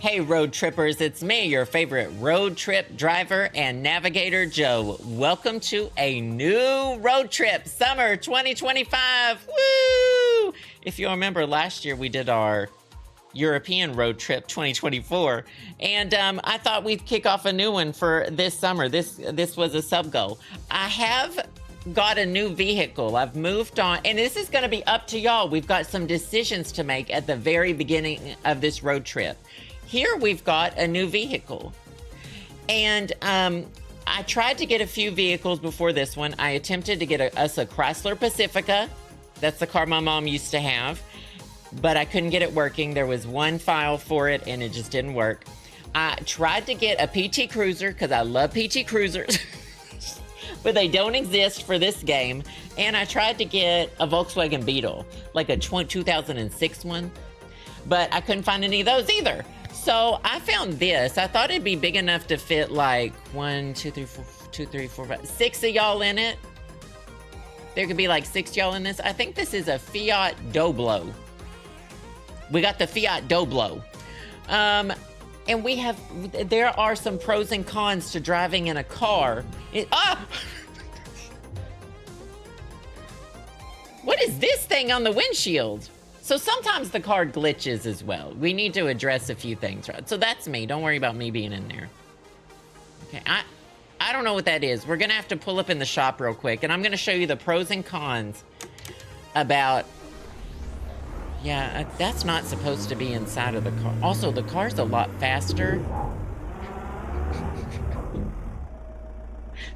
Hey road trippers, it's me, your favorite road trip driver and navigator, Joe. Welcome to a new road trip, summer 2025. Woo! If you remember, last year we did our European road trip 2024, and I thought we'd kick off a new one for this summer. This was a sub goal. I have got a new vehicle. I've moved on, and this is going to be up to y'all. We've got some decisions to make at the very beginning of this road trip. Here we've got a new vehicle, and I tried to get a few vehicles before this one. I attempted to get us a Chrysler Pacifica. That's the car my mom used to have, but I couldn't get it working. There was one file for it, and it just didn't work. I tried to get a PT Cruiser because I love PT Cruisers, but they don't exist for this game. And I tried to get a Volkswagen Beetle, like a 2006 one, but I couldn't find any of those either. So I found this. I thought it'd be big enough to fit like 1, 2, 3, 4, 5, 6 of y'all in it. There could be like 6 y'all in this. I think this is a Fiat Doblo. We got the Fiat Doblo. And there are some pros and cons to driving in a car. What is this thing on the windshield? So sometimes the car glitches as well. We need to address a few things, right? So that's me. Don't worry about me being in there. Okay, I don't know what that is. We're gonna have to pull up in the shop real quick, and I'm gonna show you the pros and cons about... Yeah, that's not supposed to be inside of the car. Also, the car's a lot faster.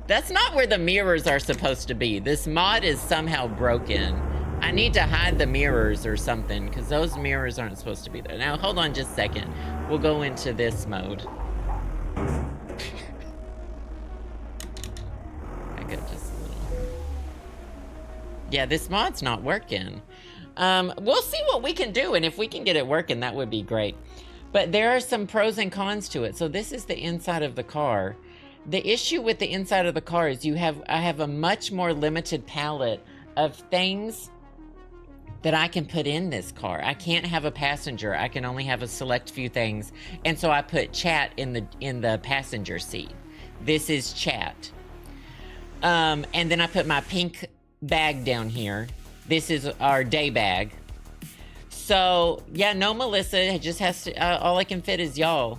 That's not where the mirrors are supposed to be. This mod is somehow broken. I need to hide the mirrors or something, because those mirrors aren't supposed to be there. Now, hold on just a second. We'll go into this mode. I got just a little... Yeah, this mod's not working. We'll see what we can do, and if we can get it working, that would be great. But there are some pros and cons to it. So this is the inside of the car. The issue with the inside of the car is I have a much more limited palette of things that I can put in this car. I can't have a passenger. I can only have a select few things. And so I put chat in the passenger seat. This is chat. And then I put my pink bag down here. This is our day bag. So yeah, no Melissa, it just has to, all I can fit is y'all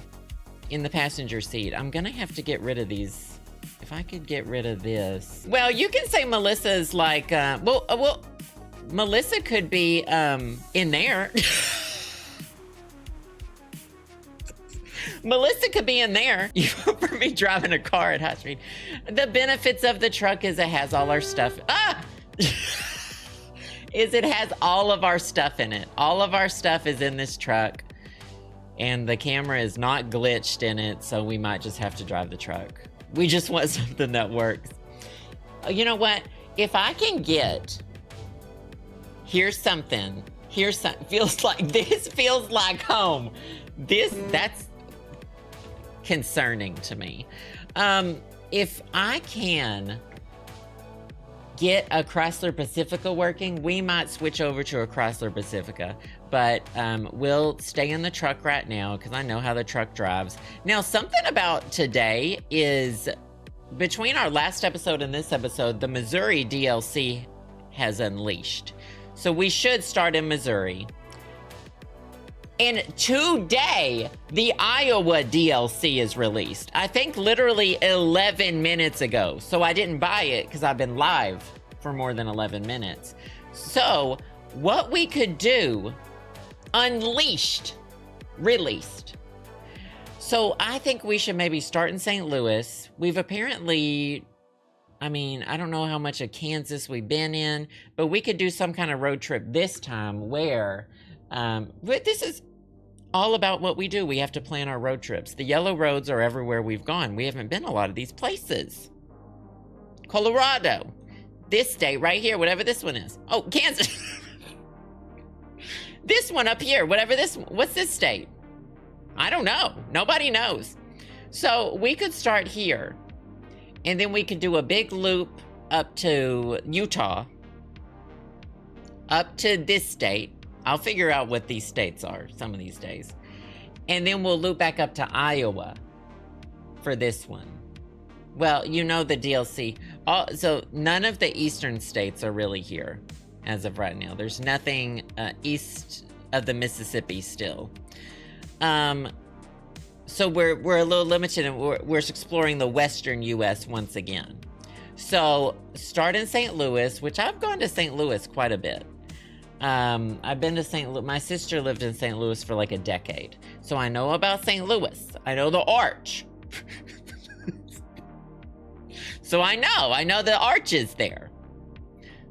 in the passenger seat. I'm gonna have to get rid of these. If I could get rid of this. Well, you can say Melissa's like, well, Melissa could be in there. Melissa could be in there. You for me driving a car at high speed. The benefits of the truck is it has all our stuff. It has all of our stuff in it. All of our stuff is in this truck. And the camera is not glitched in it, so we might just have to drive the truck. We just want something that works. You know what? If I can get... Here's something. Feels like home. That's concerning to me. If I can get a Chrysler Pacifica working, we might switch over to a Chrysler Pacifica, but we'll stay in the truck right now because I know how the truck drives. Now, something about today is between our last episode and this episode, the Missouri DLC has unleashed. So we should start in Missouri. And today, the Iowa DLC is released. I think literally 11 minutes ago. So I didn't buy it because I've been live for more than 11 minutes. So what we could do, unleashed, released. So I think we should maybe start in St. Louis. We've apparently... I mean, I don't know how much of Kansas we've been in, but we could do some kind of road trip this time where, but this is all about what we do. We have to plan our road trips. The yellow roads are everywhere we've gone. We haven't been a lot of these places. Colorado, this state right here, whatever this one is. Oh, Kansas. This one up here, whatever this, what's this state? I don't know. Nobody knows. So we could start here. And then we could do a big loop up to Utah, up to this state. I'll figure out what these states are some of these days. And then we'll loop back up to Iowa for this one. Well, you know the DLC. So none of the eastern states are really here as of right now. There's nothing east of the Mississippi still. So we're a little limited, and we're exploring the western U.S. once again. So start in St. Louis, which I've gone to St. Louis quite a bit. I've been to St. Louis. My sister lived in St. Louis for like a decade. So I know about St. Louis. I know the Arch. So I know the Arch is there.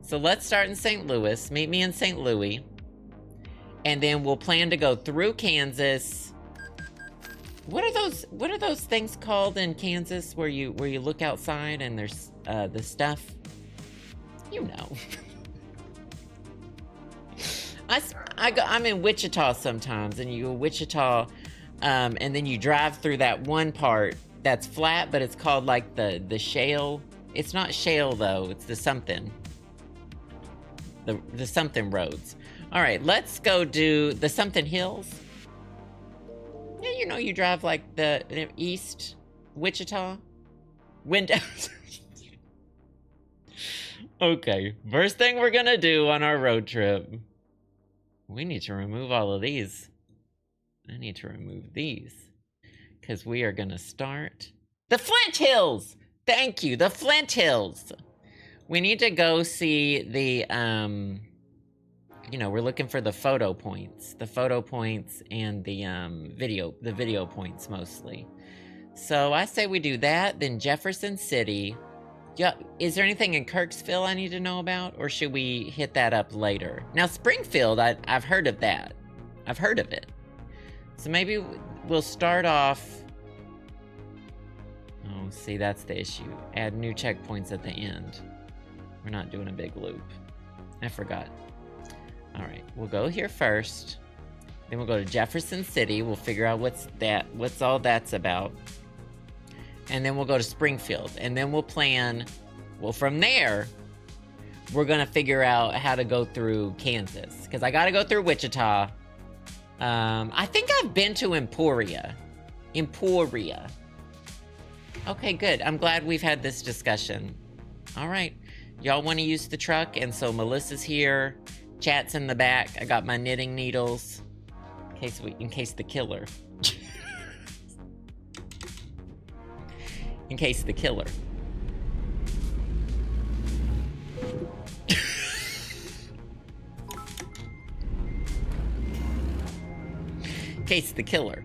So let's start in St. Louis. Meet me in St. Louis. And then we'll plan to go through Kansas. What are those things called in Kansas where you look outside and there's the stuff? You know. I'm in Wichita sometimes, and you go Wichita, and then you drive through that one part that's flat, but it's called like the shale. It's not shale though, it's the something. The something roads. All right, let's go do the something hills. Yeah, you know, you drive like the east Wichita. Windows. Okay, first thing we're gonna do on our road trip. We need to remove all of these. I need to remove these. Because we are gonna start the Flint Hills! Thank you, the Flint Hills! We need to go see the, you know, we're looking for the photo points. The photo points and the video points mostly. So I say we do that, then Jefferson City. Yeah, is there anything in Kirksville I need to know about, or should we hit that up later? Now, Springfield, I've heard of that. I've heard of it. So maybe we'll start off... Oh, see, that's the issue. Add new checkpoints at the end. We're not doing a big loop. I forgot. All right, we'll go here first. Then we'll go to Jefferson City. We'll figure out what's all that's about. And then we'll go to Springfield. And then we'll plan, well, from there, we're gonna figure out how to go through Kansas. Because I gotta go through Wichita. I think I've been to Emporia. Emporia. Okay, good. I'm glad we've had this discussion. All right. Y'all want to use the truck, and so Melissa's here. Chat's in the back. I got my knitting needles. In case the killer. In case the killer. In case the killer.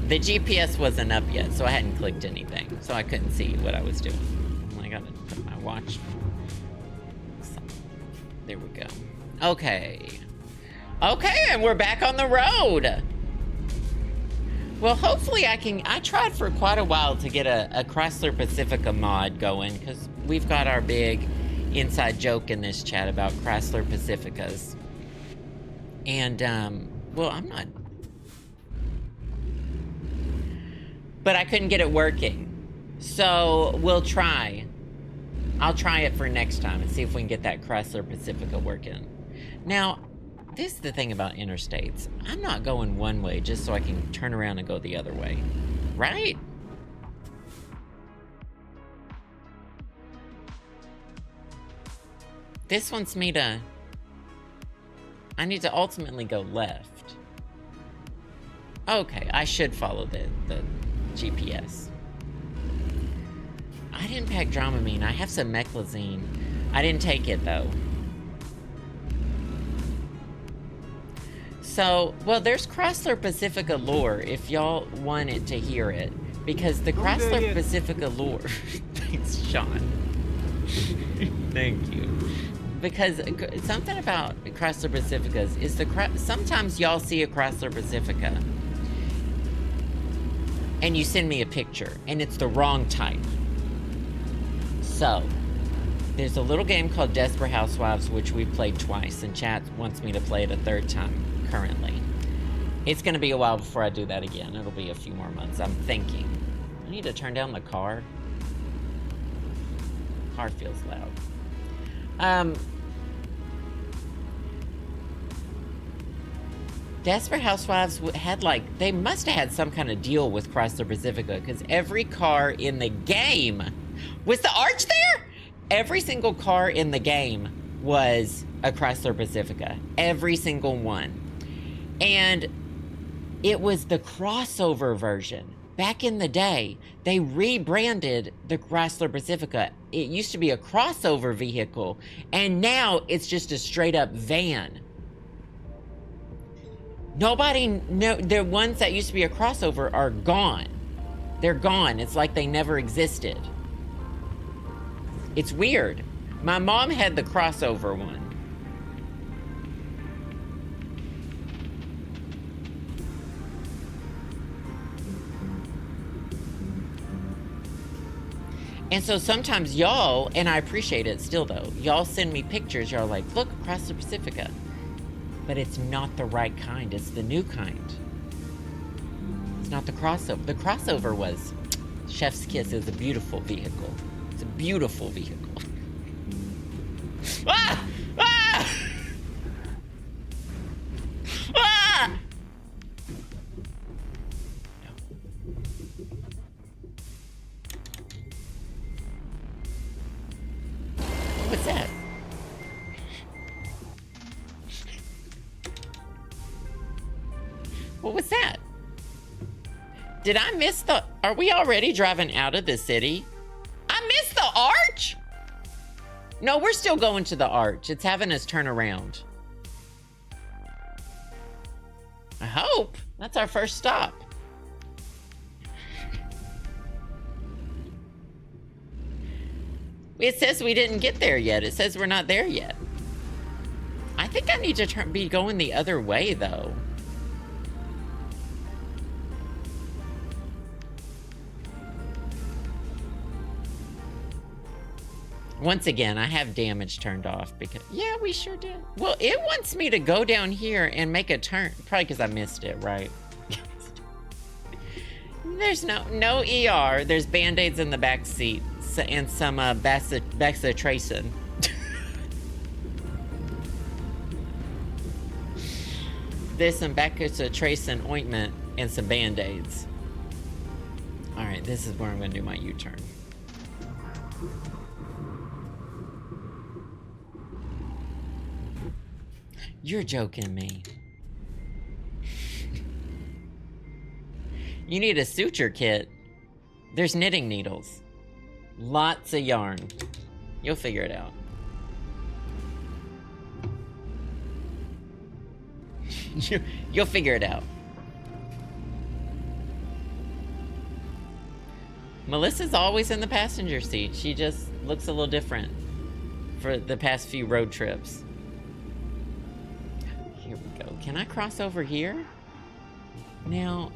The GPS wasn't up yet, so I hadn't clicked anything, so I couldn't see what I was doing. I gotta put my watch. There we go. Okay. Okay, and we're back on the road. Well, hopefully I tried for quite a while to get a Chrysler Pacifica mod going, because we've got our big inside joke in this chat about Chrysler Pacificas. And, well, I'm not... But I couldn't get it working. So we'll try. I'll try it for next time and see if we can get that Chrysler Pacifica working. Now, this is the thing about interstates. I'm not going one way just so I can turn around and go the other way. Right? This wants me to... I need to ultimately go left. Okay, I should follow the GPS. I didn't pack Dramamine. I have some Meclizine. I didn't take it, though. So, well, there's Chrysler Pacifica lore if y'all wanted to hear it. Because the Chrysler Pacifica lore... Thanks, Sean. Thank you. Because something about Chrysler Pacificas is sometimes y'all see a Chrysler Pacifica and you send me a picture, and it's the wrong type. So, there's a little game called Desperate Housewives, which we've played twice, and chat wants me to play it a third time currently. It's going to be a while before I do that again. It'll be a few more months, I'm thinking. I need to turn down the car. Car feels loud. Desperate Housewives had like, they must have had some kind of deal with Chrysler Pacifica because every car in the game, was the arch there? Every single car in the game was a Chrysler Pacifica. Every single one. And it was the crossover version. Back in the day, they rebranded the Chrysler Pacifica. It used to be a crossover vehicle, and now it's just a straight up van. The ones that used to be a crossover are gone. They're gone. It's like they never existed. It's weird. My mom had the crossover one. And so sometimes y'all, and I appreciate it still though, y'all send me pictures, y'all are like, look, across the Pacifica. But it's not the right kind, it's the new kind. It's not the crossover. The crossover was, chef's kiss, is a beautiful vehicle. It's a beautiful vehicle. Ah! Ah! Ah! What's that? What was that? Did I miss the... Are we already driving out of the city? I missed the arch? No, we're still going to the arch. It's having us turn around. I hope. That's our first stop. It says we didn't get there yet. It says we're not there yet. I think I need to be going the other way, though. Once again, I have damage turned off because... Yeah, we sure did. Well, it wants me to go down here and make a turn. Probably because I missed it, right? There's no ER. There's Band-Aids in the back seat. And some Bacitracin. There's some Bacitracin ointment and some Band-Aids. All right, this is where I'm going to do my U-turn. You're joking me. You need a suture kit. There's knitting needles. Lots of yarn. You'll figure it out. You'll figure it out. Melissa's always in the passenger seat. She just looks a little different for the past few road trips. Here we go. Can I cross over here? Now,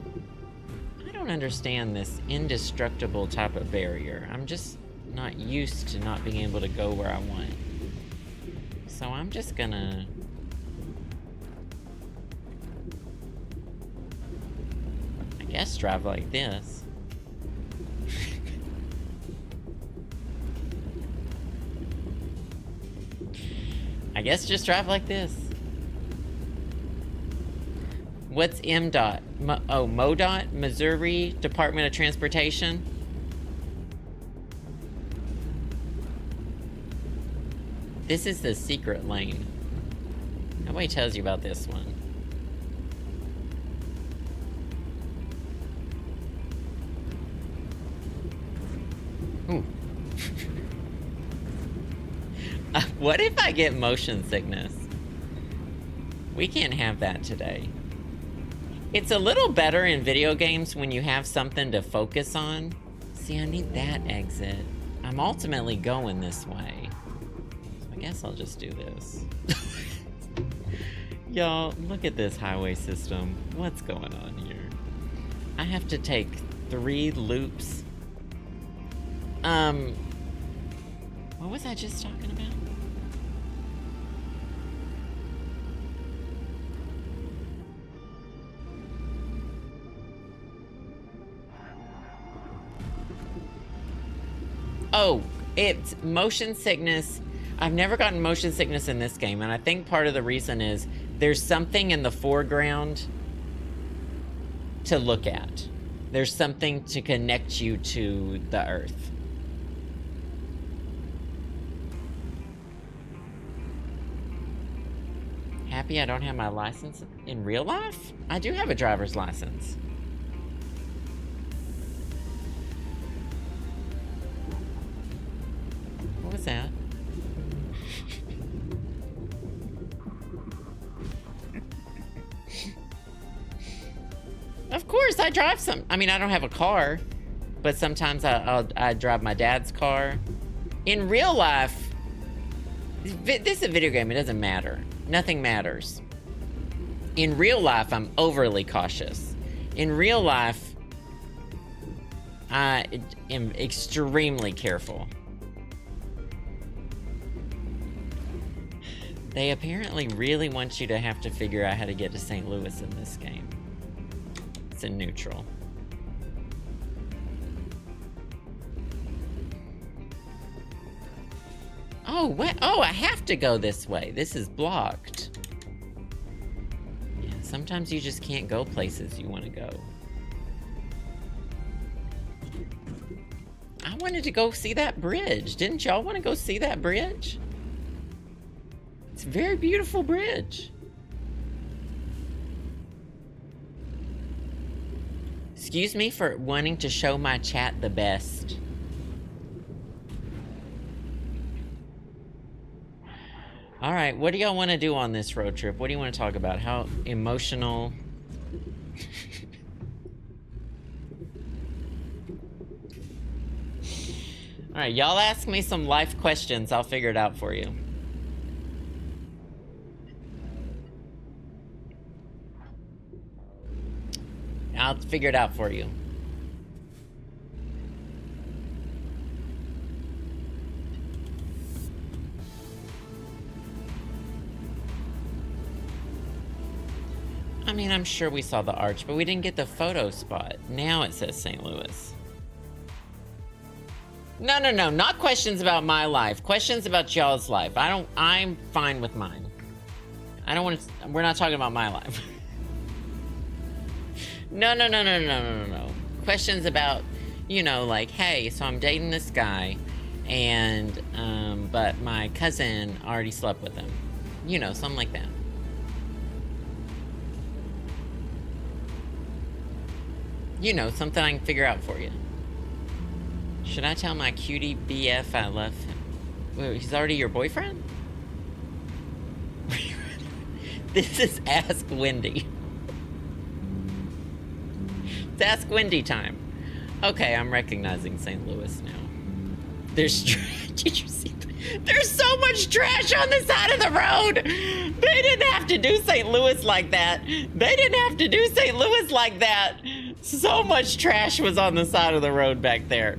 I don't understand this indestructible type of barrier. I'm just not used to not being able to go where I want. So I'm just gonna... I guess drive like this. I guess just drive like this. What's MDOT? MoDOT? Missouri Department of Transportation? This is the secret lane. Nobody tells you about this one. Ooh. What if I get motion sickness? We can't have that today. It's a little better in video games when you have something to focus on. See, I need that exit. I'm ultimately going this way. So I guess I'll just do this. Y'all, look at this highway system. What's going on here? I have to take 3 loops. What was I just talking about? Oh, it's motion sickness I've never gotten motion sickness in this game, and I think part of the reason is there's something in the foreground to look at. There's something to connect you to the earth. Happy I don't have my license in real life? I do have a driver's license. What was that? Of course, I drive some. I mean, I don't have a car, but sometimes I drive my dad's car. In real life, this is a video game. It doesn't matter. Nothing matters. In real life, I'm overly cautious. In real life, I am extremely careful. They apparently really want you to have to figure out how to get to St. Louis in this game. It's in neutral. Oh, what? Oh, I have to go this way. This is blocked. Yeah, sometimes you just can't go places you want to go. I wanted to go see that bridge. Didn't y'all want to go see that bridge? It's a very beautiful bridge. Excuse me for wanting to show my chat the best. All right, what do y'all want to do on this road trip? What do you want to talk about? How emotional? All right, y'all ask me some life questions. I'll figure it out for you. I'll figure it out for you. I mean, I'm sure we saw the arch, but we didn't get the photo spot. Now it says St. Louis. No, not questions about my life. Questions about y'all's life. I'm fine with mine. I don't want to, we're not talking about my life. No. Questions about, you know, like, hey, so I'm dating this guy, and, but my cousin already slept with him. You know, something like that. You know, something I can figure out for you. Should I tell my cutie BF I love him? Wait, he's already your boyfriend? This is Ask Wendy. It's Ask Wendy time. Okay, I'm recognizing St. Louis now. There's did you see that? There's so much trash on the side of the road. They didn't have to do St. Louis like that. They didn't have to do St. Louis like that. So much trash was on the side of the road back there.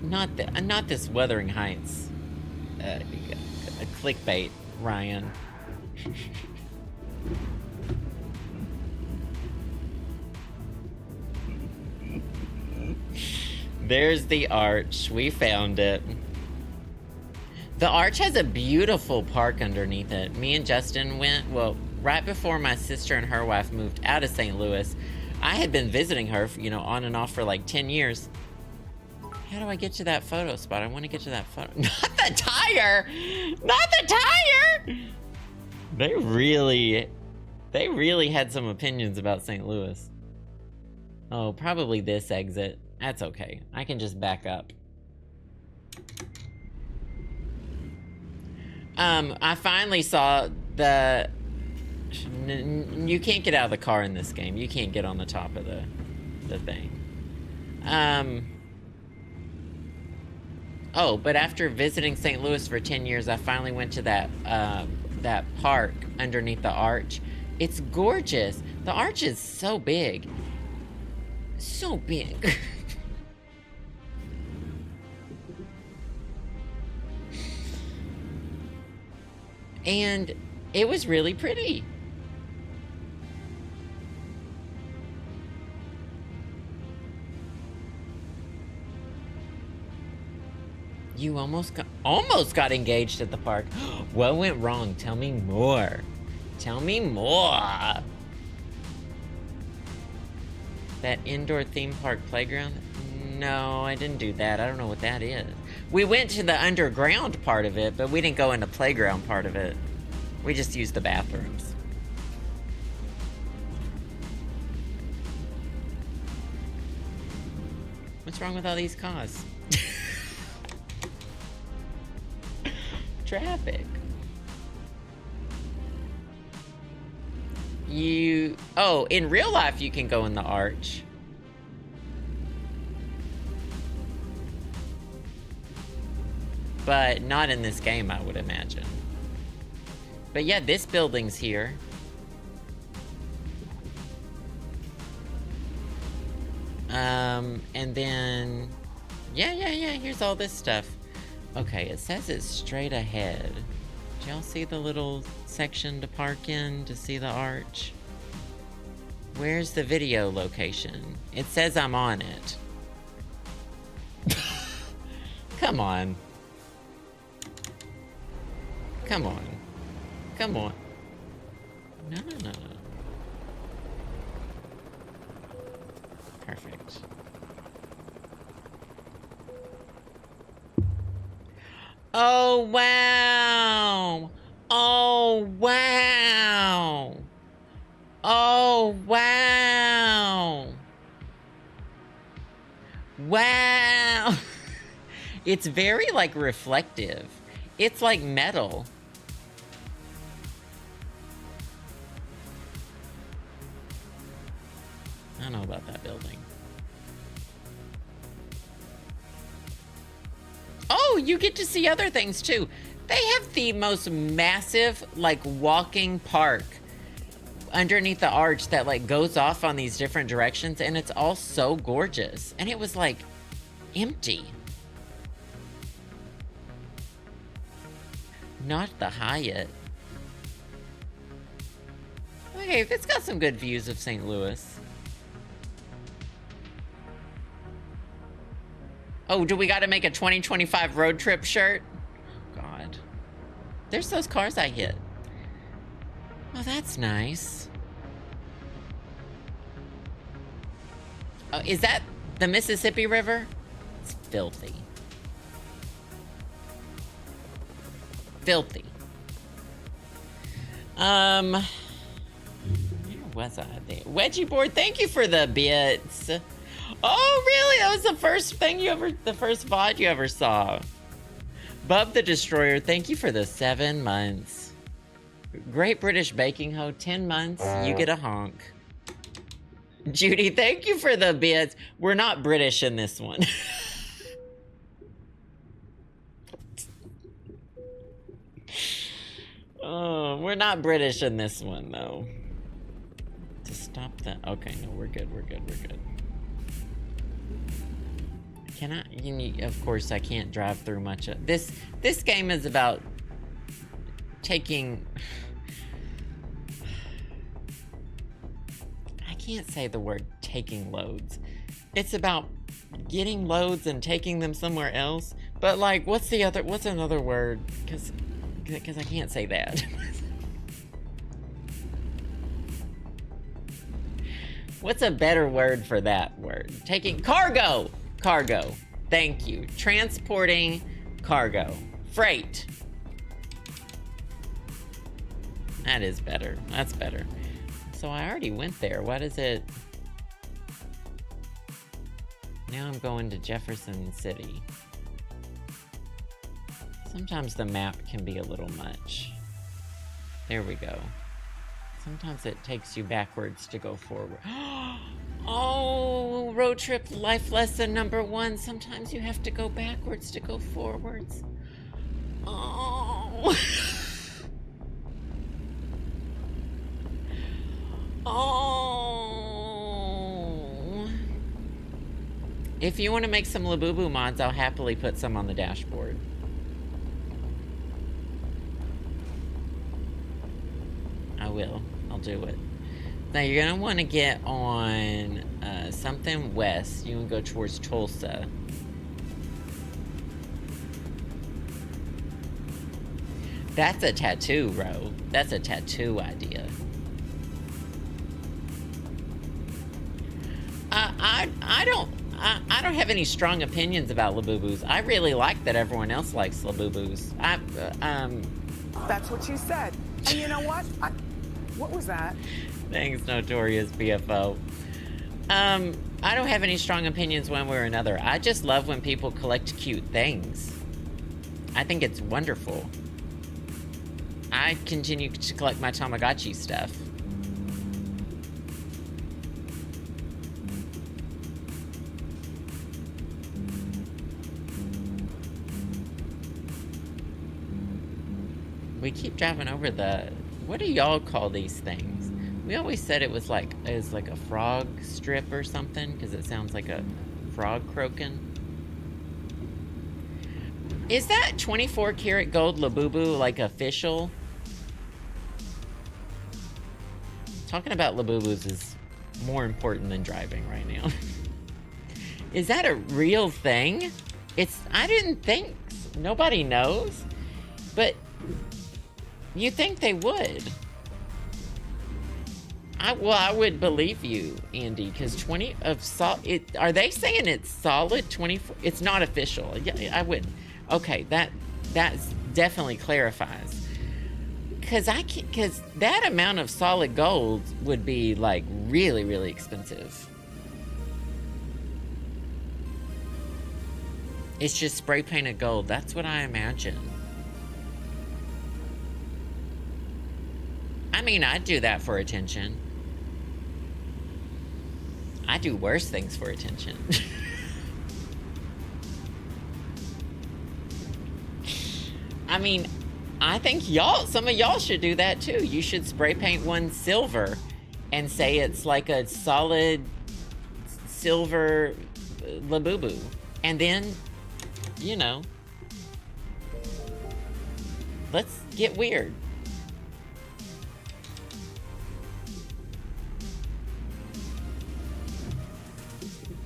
Not this Wuthering Heights. A clickbait, Ryan. There's the arch. We found it. The arch has a beautiful park underneath it. Me and Justin went, well, right before my sister and her wife moved out of St. Louis. I had been visiting her, you know, on and off for like 10 years. How do I get to that photo spot? I want to get to that photo. Not the tire! Not the tire! They really had some opinions about St. Louis. Oh, probably this exit. That's okay. I can just back up. I finally saw the... You can't get out of the car in this game. You can't get on the top of the thing. Oh, but after visiting St. Louis for 10 years, I finally went to that park underneath the arch. It's gorgeous. The arch is so big. So big. And it was really pretty. You almost got engaged at the park. What went wrong? Tell me more. Tell me more. That indoor theme park playground? No, I didn't do that. I don't know what that is. We went to the underground part of it, but we didn't go in the playground part of it. We just used the bathrooms. What's wrong with all these cars? Traffic. Oh, in real life you can go in the arch. But not in this game, I would imagine. But yeah, this building's here. And then, yeah, here's all this stuff. Okay, it says it's straight ahead. Do y'all see the little section to park in to see the arch? Where's the video location? It says I'm on it. Come on. Come on. Come on. No. Perfect. Oh, wow. Oh, wow. Oh, wow. Wow. It's very, like, reflective. It's like metal. I don't know about that building. Oh, you get to see other things too. They have the most massive, like, walking park underneath the arch that, like, goes off on these different directions, and it's all so gorgeous. And it was, like, empty. Not the Hyatt. Okay, it's got some good views of St. Louis. Oh, do we gotta make a 2025 road trip shirt? God. There's those cars I hit. Oh, that's nice. Oh, is that the Mississippi River? It's filthy. Filthy. Where was I there? Wedgie board, thank you for the bits. Oh, really? That was the first thing the first VOD you ever saw. Bub the Destroyer, thank you for the 7 months. Great British Baking Hoe, 10 months, you get a honk. Judy, thank you for the bits. We're not British in this one. Oh, we're not British in this one, though. To stop that. Okay, no, we're good. Can I? Of course, I can't drive through much of this. This game is about taking. I can't say the word taking loads. It's about getting loads and taking them somewhere else. But like, what's another word? Because I can't say that. What's a better word for that word? Taking cargo. Cargo. Thank you. Transporting cargo. Freight. That is better. That's better. So I already went there. What is it? Now I'm going to Jefferson City. Sometimes the map can be a little much. There we go. Sometimes it takes you backwards to go forward. Oh, road trip life lesson #1. Sometimes you have to go backwards to go forwards. Oh. Oh. If you want to make some Labubu mods, I'll happily put some on the dashboard. I will. I'll do it. Now you're gonna want to get on something west. You can go towards Tulsa. That's a tattoo, bro. That's a tattoo idea. I don't have any strong opinions about Labubus. I really like that everyone else likes Labubus. That's what you said. And you know what? What was that? Thanks, Notorious BFO. I don't have any strong opinions one way or another. I just love when people collect cute things. I think it's wonderful. I continue to collect my Tamagotchi stuff. We keep driving over the... What do y'all call these things? We always said it was like a frog strip or something, because it sounds like a frog croaking. Is that 24 karat gold Labubu like official? Talking about Labubus is more important than driving right now. Is that a real thing? I didn't think, nobody knows, but you think they would. I would believe you, Andy, because are they saying it's solid 24? It's not official. Yeah, I wouldn't. Okay, that definitely clarifies. Because that amount of solid gold would be like really, really expensive. It's just spray painted gold. That's what I imagine. I mean, I'd do that for attention. I do worse things for attention. I mean, I think some of y'all should do that too. You should spray paint one silver and say it's like a solid silver Labubu. And then, you know, let's get weird.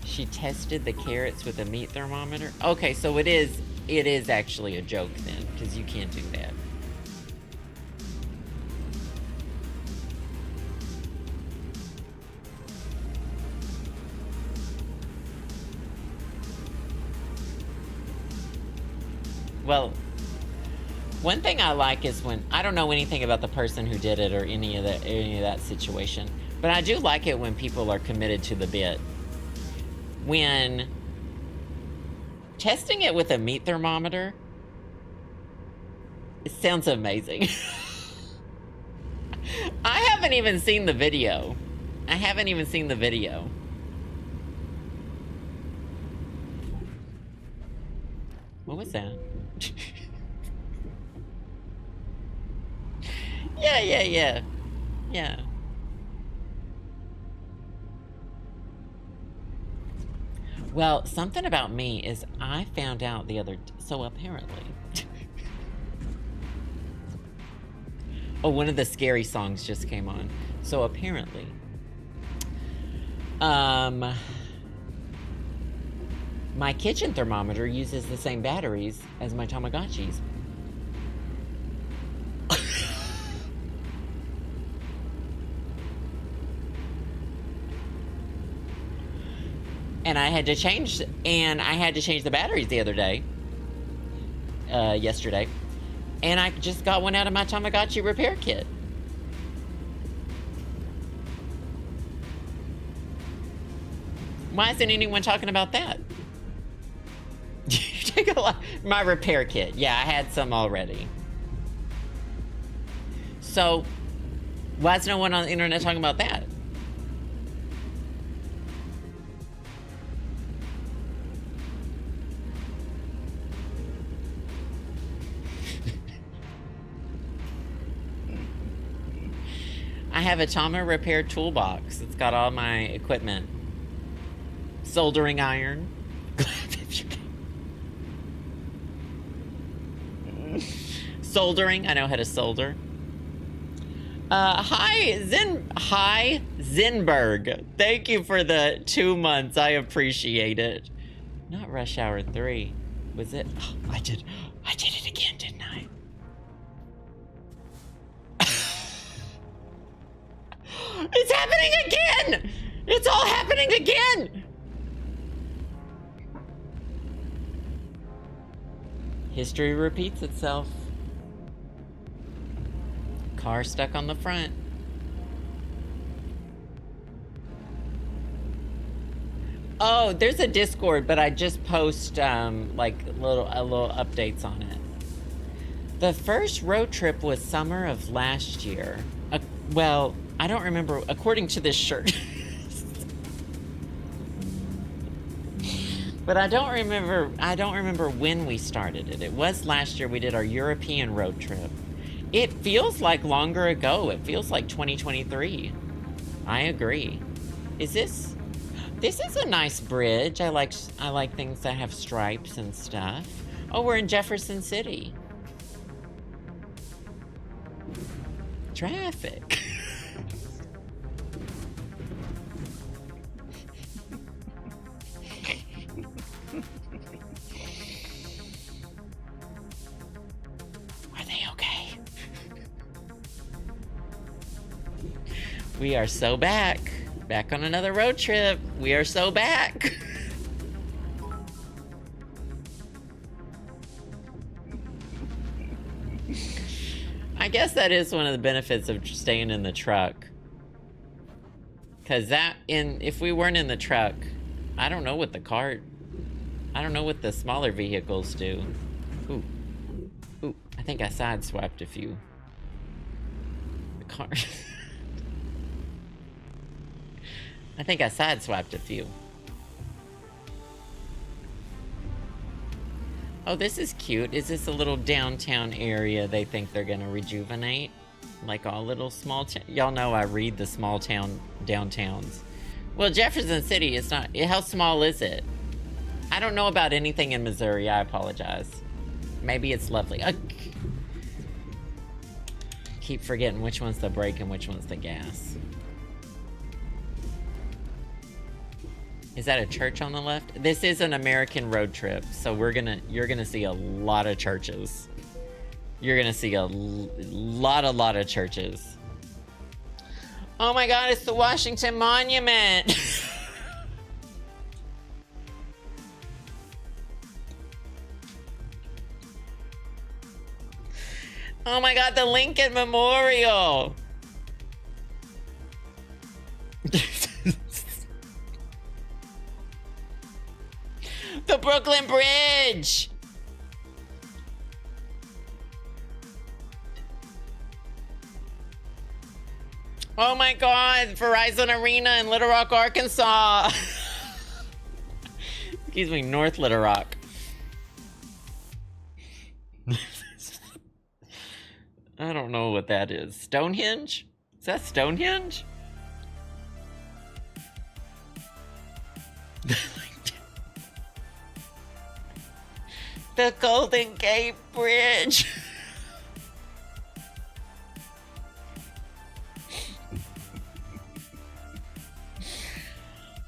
She tested the carrots with a meat thermometer. Okay, so it is actually a joke then, because you can't do that. Well, one thing I like is when I don't know anything about the person who did it or any of that situation, but I do like it when people are committed to the bit. When testing it with a meat thermometer, it sounds amazing. I haven't even seen the video. What was that? Yeah. Well, something about me is I found out so apparently. Oh, one of the scary songs just came on. So apparently, my kitchen thermometer uses the same batteries as my Tamagotchis. And I had to change the batteries the other day, yesterday, and I just got one out of my Tamagotchi repair kit. Why isn't anyone talking about that? You take a lot. My repair kit. Yeah, I had some already. So, why is no one on the internet talking about that? I have a Tama repair toolbox. It's got all my equipment. Soldering iron. Soldering. I know how to solder. Hi Zenberg. Thank you for the 2 months. I appreciate it. Not Rush Hour 3. Was it? Oh, I did it again, didn't I? It's happening again! It's all happening again! History repeats itself. Car stuck on the front. Oh, there's a Discord, but I just post like little updates on it. The first road trip was summer of last year. Well, I don't remember according to this shirt. But I don't remember when we started it. It was last year we did our European road trip. It feels like longer ago. It feels like 2023. I agree. This is a nice bridge. I like things that have stripes and stuff. Oh, we're in Jefferson City. Traffic. Are they okay? We are so back. Back on another road trip. We are so back. I guess that is one of the benefits of staying in the truck. Cause if we weren't in the truck, I don't know what the smaller vehicles do. Ooh, I think I sideswiped a few. The car. I think I sideswiped a few. Oh, this is cute. Is this a little downtown area they think they're gonna rejuvenate? Like all little small town. Y'all know I read the small town downtowns. Well, Jefferson City is not. How small is it? I don't know about anything in Missouri. I apologize. Maybe it's lovely. Keep forgetting which one's the brake and which one's the gas. Is that a church on the left? This is an American road trip, so you're gonna see a lot of churches. You're gonna see a lot of churches. Oh my God, it's the Washington Monument. Oh my God, the Lincoln Memorial. The Brooklyn Bridge! Oh my God, Verizon Arena in Little Rock, Arkansas! Excuse me, North Little Rock. I don't know what that is. Stonehenge? Is that Stonehenge? The Golden Gate Bridge.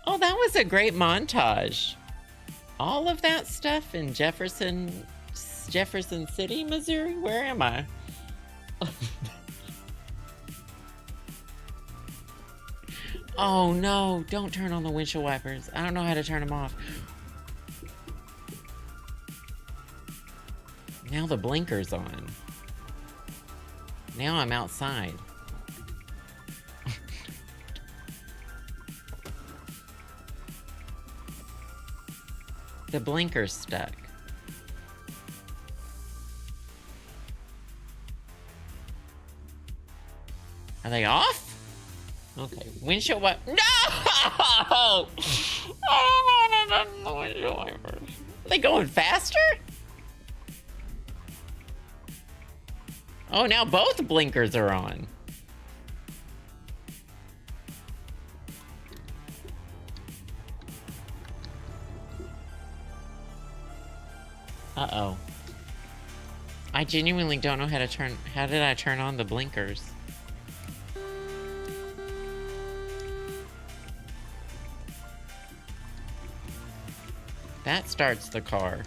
Oh, that was a great montage. All of that stuff in Jefferson City, Missouri? Where am I? Oh no, don't turn on the windshield wipers. I don't know how to turn them off. Now the blinker's on. Now I'm outside. The blinker's stuck. Are they off? Okay, windshield wiper. No! I don't know the windshield wipers. Are they going faster? Oh, now both blinkers are on. Uh-oh. I genuinely don't know how to turn... How did I turn on the blinkers? That starts the car.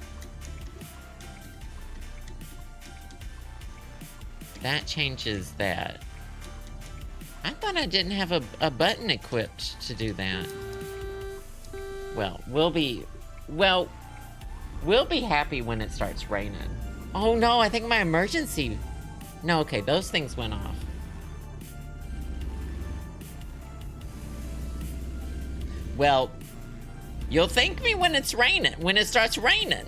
That changes that. I thought I didn't have a button equipped to do that. Well, we'll be happy when it starts raining. Oh no, I think my emergency... No, okay, those things went off. Well, you'll thank me when it's raining, when it starts raining.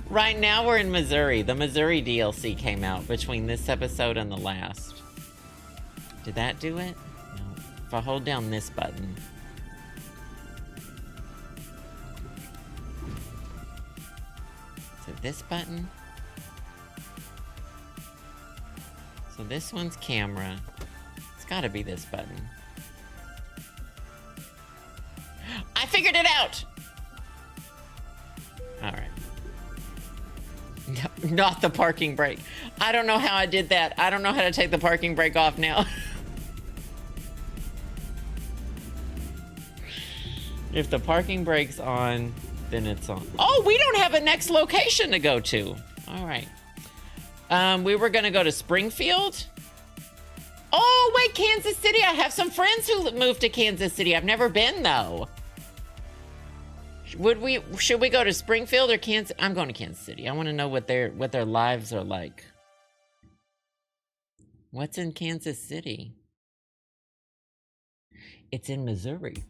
Right now we're in Missouri. The Missouri DLC came out between this episode and the last. Did that do it? No. If I hold down this button. So this button. So this one's camera. It's gotta be this button. I figured it out! All right. No, not the parking brake. I don't know how I did that. I don't know how to take the parking brake off now. If the parking brake's on, then it's on. Oh, we don't have a next location to go to. All right. We were gonna go to Springfield. Oh, wait, Kansas City. I have some friends who moved to Kansas City. I've never been, though. Should we go to Springfield or Kansas? I'm going to Kansas City. I want to know what their lives are like. What's in Kansas City? It's in Missouri.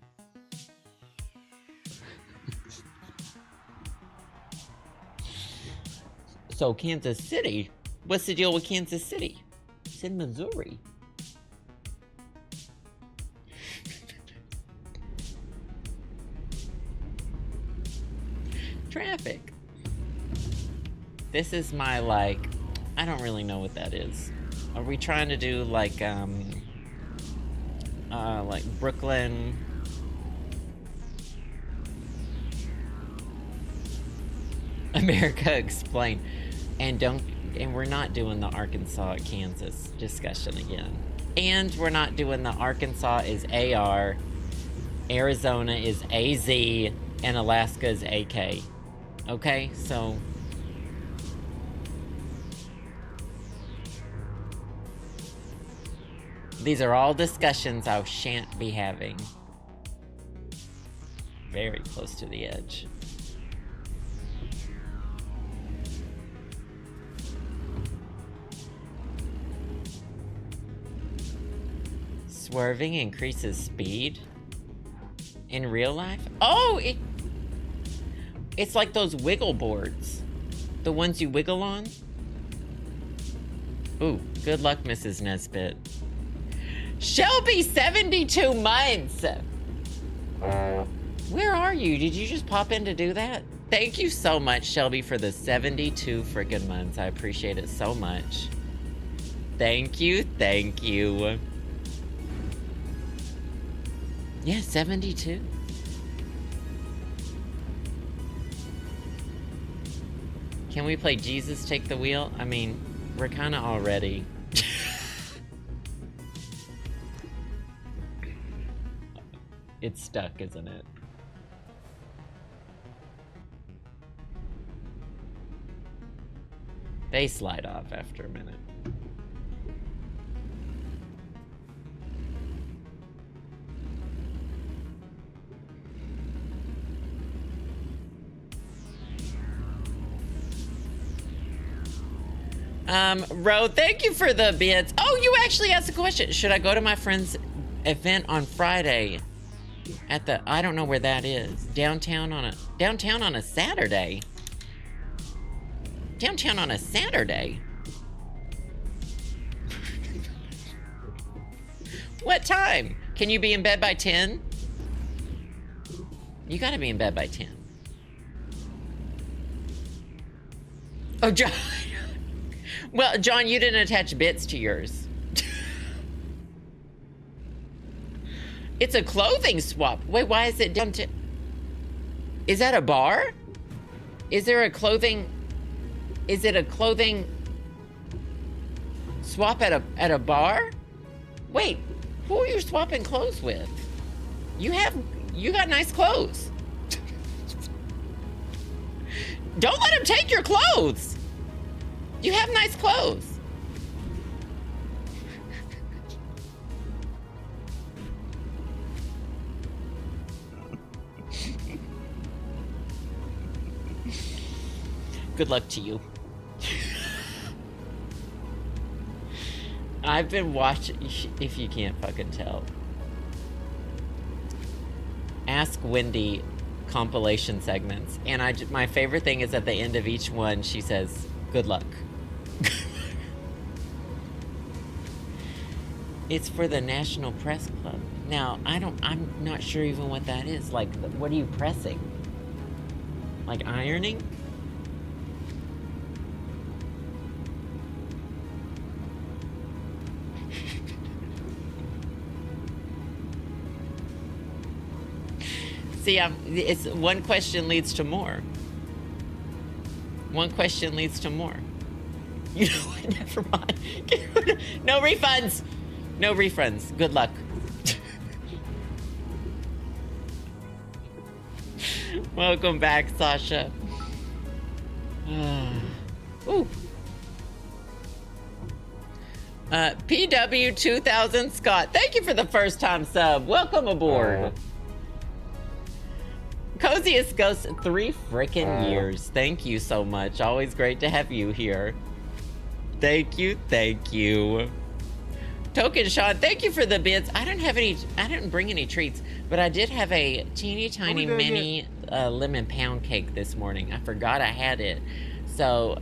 So Kansas City, what's the deal with Kansas City? It's in Missouri. Traffic. This is my, like, I don't really know what that is. Are we trying to do like Brooklyn? America Explained. And we're not doing the Arkansas Kansas discussion again. And we're not doing the Arkansas is AR, Arizona is AZ, and Alaska is AK. Okay, so these are all discussions I shan't be having. Very close to the edge. Swerving increases speed in real life? Oh, it's like those wiggle boards. The ones you wiggle on. Ooh, good luck, Mrs. Nesbitt. Shelby, 72 months. Where are you? Did you just pop in to do that? Thank you so much, Shelby, for the 72 freaking months. I appreciate it so much. Thank you, thank you. Yeah, 72. Can we play Jesus Take the Wheel? I mean, we're kind of already. It's stuck, isn't it? They slide off after a minute. Ro, thank you for the bits. Oh, you actually asked a question. Should I go to my friend's event on Friday at the, I don't know where that is. Downtown on a Saturday. Downtown on a Saturday. What time? Can you be in bed by 10? You gotta be in bed by 10. Oh, John. Well, John, you didn't attach bits to yours. It's a clothing swap. Wait, why is it down to... Is that a bar? Is there a clothing... Is it a clothing swap at a bar? Wait, who are you swapping clothes with? You got nice clothes. Don't let him take your clothes. You have nice clothes. Good luck to you. I've been watching, if you can't fucking tell, Ask Wendy compilation segments, and my favorite thing is at the end of each one, she says, good luck. It's for the National Press Club. Now, I'm not sure even what that is. Like, what are you pressing? Like ironing? See, it's one question leads to more. One question leads to more. You know what? Never mind. No refunds. No refunds. Good luck. Welcome back, Sasha. Ooh. PW 2000 Scott, thank you for the first time sub. Welcome aboard. Coziest Ghost, 3 frickin' years. Thank you so much. Always great to have you here. Thank you, thank you. Token Sean, thank you for the bits. I didn't bring any treats, but I did have a teeny tiny mini lemon pound cake this morning. I forgot I had it. So,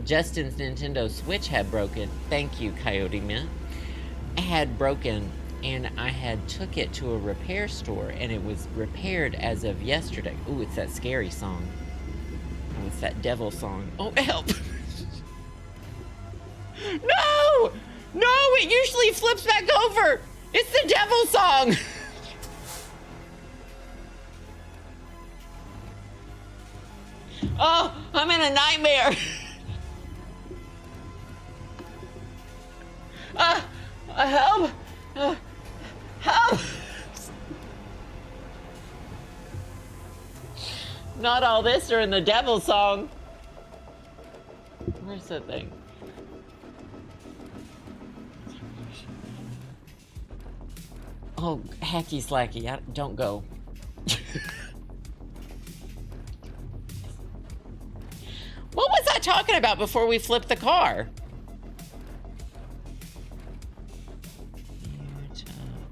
Justin's Nintendo Switch had broken. Thank you, Coyote Mint. It had broken, and I had took it to a repair store, and it was repaired as of yesterday. Ooh, it's that scary song. Oh, it's that devil song. Oh, help! No! No, it usually flips back over! It's the devil song! Oh, I'm in a nightmare! Help! Help! Not all this during the devil song. Where's the thing? Oh, hacky slacky, don't go. What was I talking about before we flipped the car?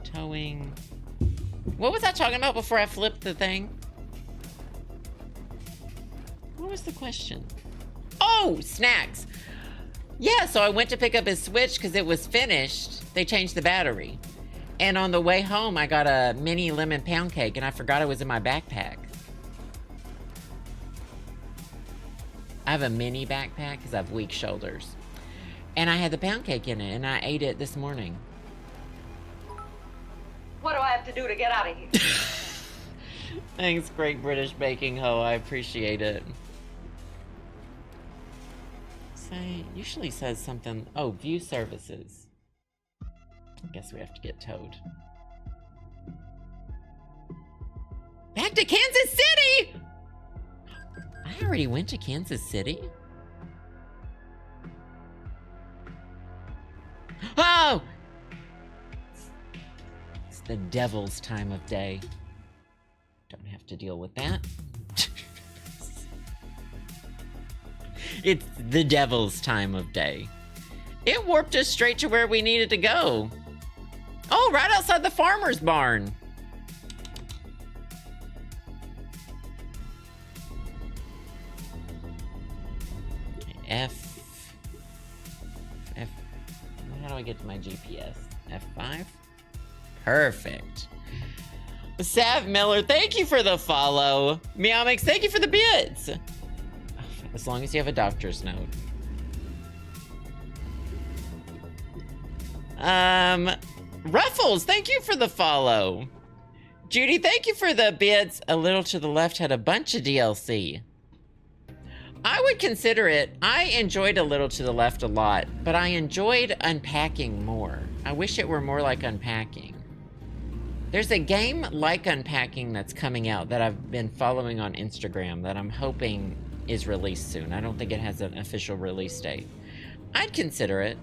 Towing. What was I talking about before I flipped the thing? What was the question? Oh, snacks. Yeah, so I went to pick up his Switch because it was finished. They changed the battery. And on the way home, I got a mini lemon pound cake, and I forgot it was in my backpack. I have a mini backpack because I have weak shoulders. And I had the pound cake in it, and I ate it this morning. What do I have to do to get out of here? Thanks, Great British Baking Hoe. I appreciate it. Usually says something. Oh, view services. I guess we have to get towed. Back to Kansas City! I already went to Kansas City? Oh! It's the devil's time of day. Don't have to deal with that. It's the devil's time of day. It warped us straight to where we needed to go. Oh, right outside the farmer's barn. How do I get to my GPS? F5? Perfect. Sav Miller, thank you for the follow. Meowmix, thank you for the bits. As long as you have a doctor's note. Ruffles, thank you for the follow. Judy, thank you for the bits. A Little to the Left had a bunch of DLC. I would consider it. I enjoyed A Little to the Left a lot, but I enjoyed Unpacking more. I wish it were more like Unpacking. There's a game like Unpacking that's coming out that I've been following on Instagram that I'm hoping is released soon. I don't think it has an official release date. I'd consider it.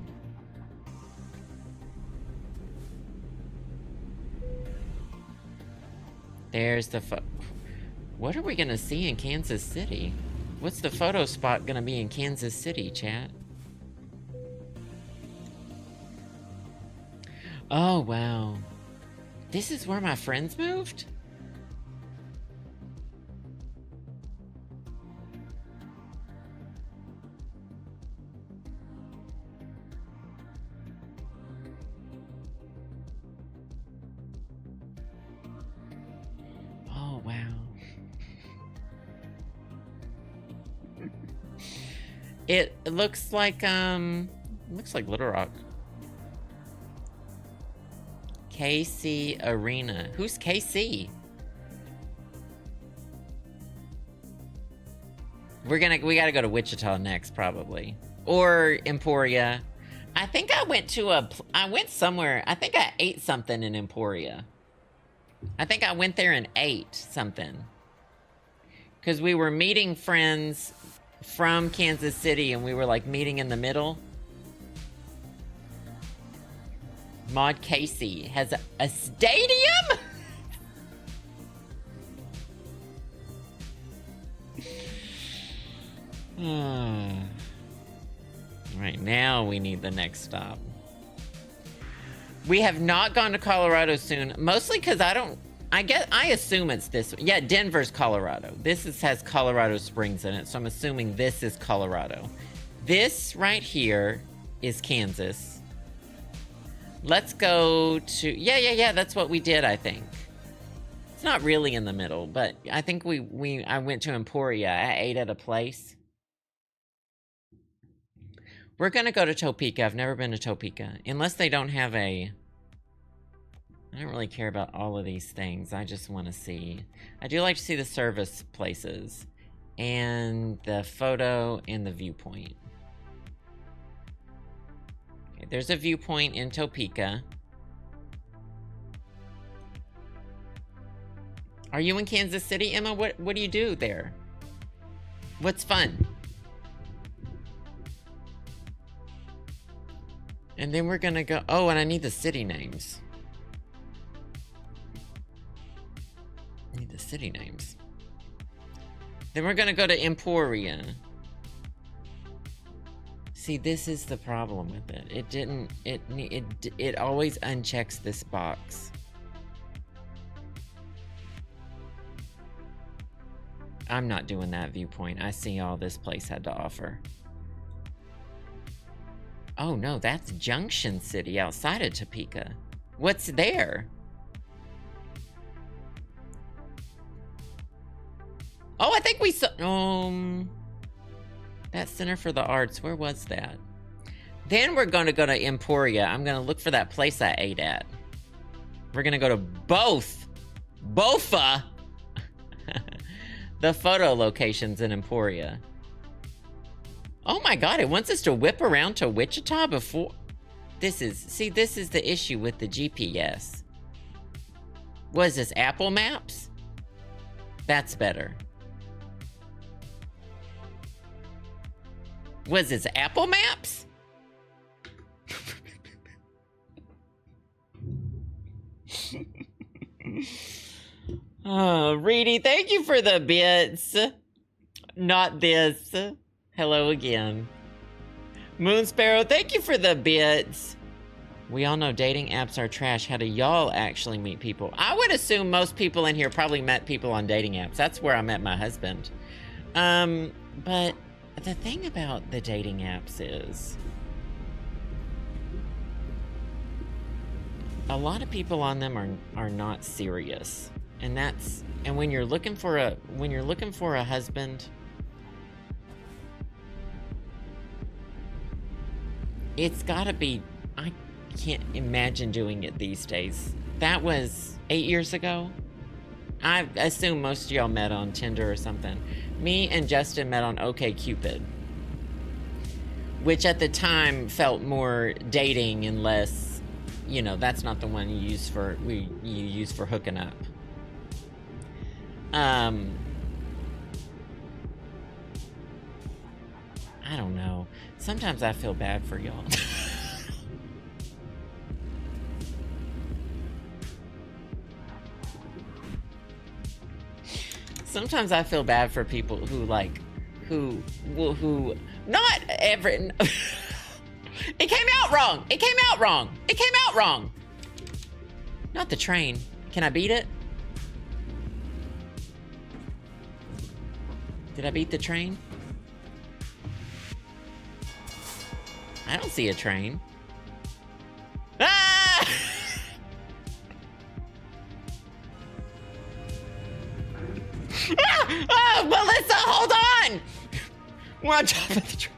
There's the what are we gonna see in Kansas City? What's the photo spot gonna be in Kansas City, chat? Oh, wow. This is where my friends moved? Oh, wow. It looks like Little Rock. KC Arena. Who's KC? We gotta go to Wichita next, probably. Or Emporia. I think I went somewhere. I think I ate something in Emporia. I think I went there and ate something. Because we were meeting friends from Kansas City and we were like meeting in the middle. Maud Casey has a stadium? Right now we need the next stop. We have not gone to Colorado soon, mostly because I assume it's this. Yeah, Denver's Colorado. Has Colorado Springs in it, so I'm assuming this is Colorado. This right here is Kansas. Let's go to, yeah, that's what we did, I think. It's not really in the middle, but I think I went to Emporia. I ate at a place. We're gonna go to Topeka. I've never been to Topeka. Unless they don't have I don't really care about all of these things. I just want to see. I do like to see the service places. And the photo and the viewpoint. There's a viewpoint in Topeka. Are you in Kansas City, Emma? What do you do there? What's fun? And then we're gonna go... Oh, and I need the city names. I need the city names. Then we're gonna go to Emporia. See, this is the problem with it. It always unchecks this box. I'm not doing that viewpoint. I see all this place had to offer. Oh no, that's Junction City outside of Topeka. What's there? Oh, I think we saw... That Center for the Arts, where was that? Then we're going to go to Emporia. I'm going to look for that place I ate at. We're going to go to BOFA, the photo locations in Emporia. Oh my God, it wants us to whip around to Wichita before... This is the issue with the GPS. Was this Apple Maps? That's better. Was this Apple Maps? Oh, Reedy, thank you for the bits. Not this. Hello again. Moon Sparrow, thank you for the bits. We all know dating apps are trash. How do y'all actually meet people? I would assume most people in here probably met people on dating apps. That's where I met my husband. But the thing about the dating apps is a lot of people on them are not serious. And when you're looking for a husband, it's gotta be, I can't imagine doing it these days. That was 8 years ago. I assume most of y'all met on Tinder or something. Me and Justin met on OkCupid, which at the time felt more dating and less, that's not the one you use for hooking up. I don't know. Sometimes I feel bad for y'all. Sometimes I feel bad for people who who not every. It came out wrong. It came out wrong. It came out wrong. Not the train. Can I beat it? Did I beat the train? I don't see a train. Ah! Ah! Melissa, hold on! We're on top of the train.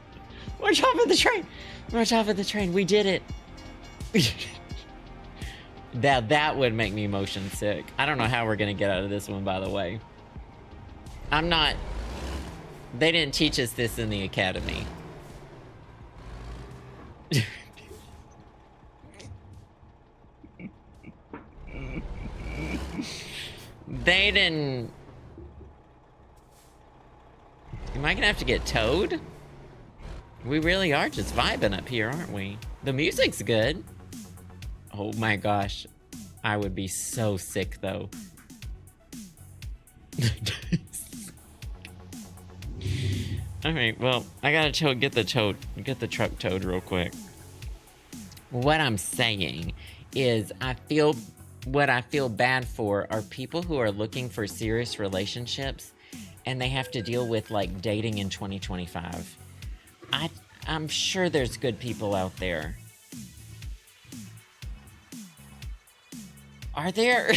We're on top of the train. We're on top of the train. We did it. That would make me motion sick. I don't know how we're gonna get out of this one, by the way. I'm not... They didn't teach us this in the academy. They didn't... Am I gonna have to get towed? We really are just vibing up here, aren't we? The music's good. Oh my gosh. I would be so sick though. Alright, well, I gotta get the truck towed real quick. What I'm saying is what I feel bad for are people who are looking for serious relationships and they have to deal with like dating in 2025. I'm sure there's good people out there. Are there?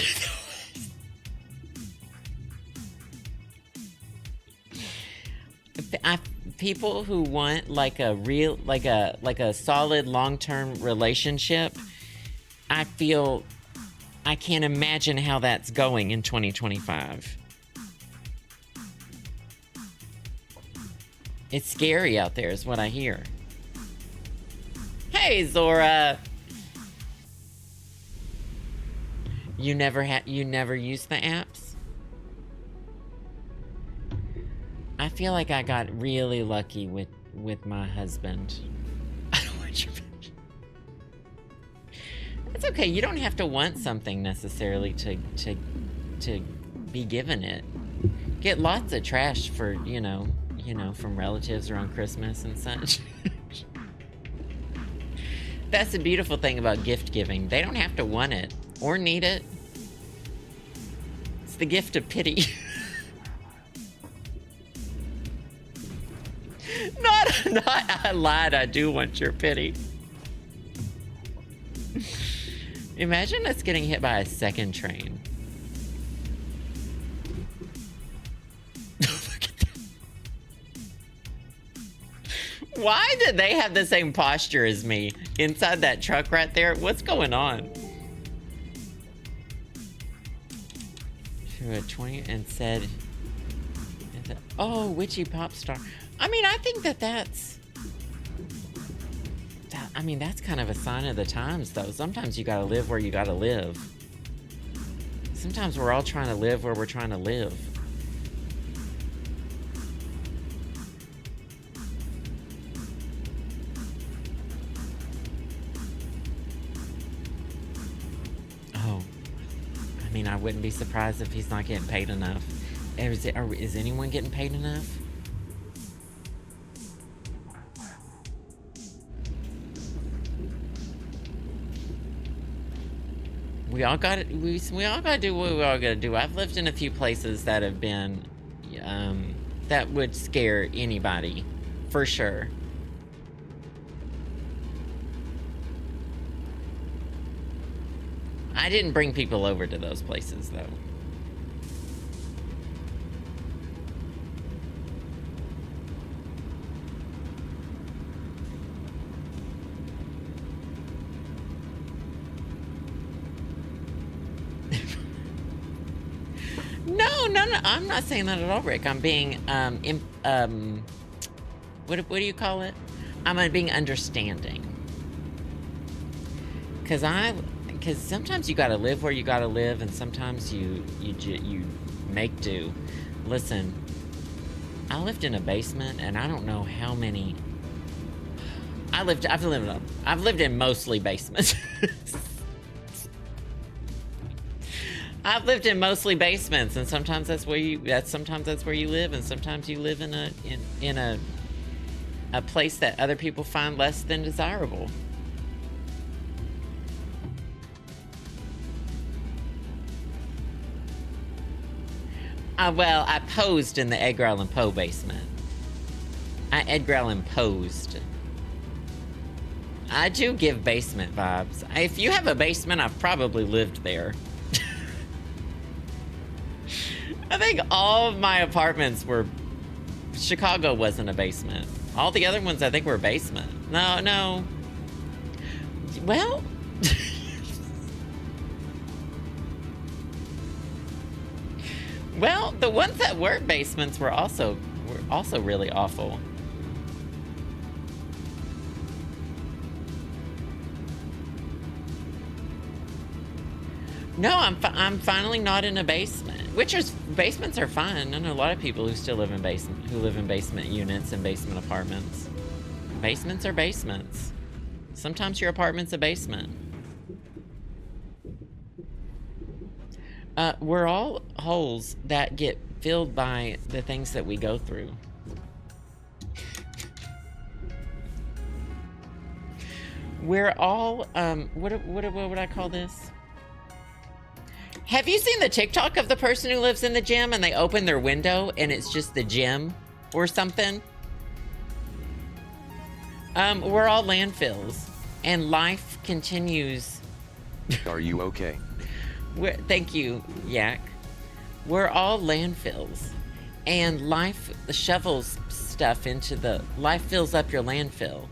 People who want like a real, like a solid long-term relationship. I can't imagine how that's going in 2025. It's scary out there is what I hear. Hey, Zora. You never use the apps? I feel like I got really lucky with my husband. I don't want your picture. It's okay. You don't have to want something necessarily to be given it. Get lots of trash for, you know, from relatives around Christmas and such. That's the beautiful thing about gift giving. They don't have to want it or need it. It's the gift of pity. Not, I lied, I do want your pity. Imagine us getting hit by a second train. Look at that. Why did they have the same posture as me inside that truck right there? What's going on? She was 20 and said, oh, witchy pop star. I mean, I think that's kind of a sign of the times, though. Sometimes you gotta live where you gotta live. Sometimes we're all trying to live where we're trying to live. Oh, I mean, I wouldn't be surprised if he's not getting paid enough. Is anyone getting paid enough? We all got to do what we all got to do. I've lived in a few places that have been, that would scare anybody, for sure. I didn't bring people over to those places, though. No, I'm not saying that at all, Rick. I'm being, what do you call it? I'm being understanding. Because sometimes you gotta live where you gotta live, and sometimes you make do. Listen, I lived in a basement, and I don't know how many. I've lived in mostly basements. I've lived in mostly basements, and sometimes that's where you live, and sometimes you live in a place that other people find less than desirable. Well, I posed in the Edgar Allan Poe basement. Edgar Allan posed. I do give basement vibes. If you have a basement, I've probably lived there. I think all of my apartments were... Chicago wasn't a basement. All the other ones I think were basement. No. Well... Well, the ones that weren't basements were also really awful. No, I'm finally not in a basement. Basements are fine. I know a lot of people who live in basement units and basement apartments. Basements are basements. Sometimes your apartment's a basement. We're all holes that get filled by the things that we go through. We're all, what would I call this? Have you seen the TikTok of the person who lives in the gym and they open their window and it's just the gym or something? We're all landfills and life continues. Are you okay? Thank you, Yak. We're all landfills, and life shovels stuff into the... Life fills up your landfill.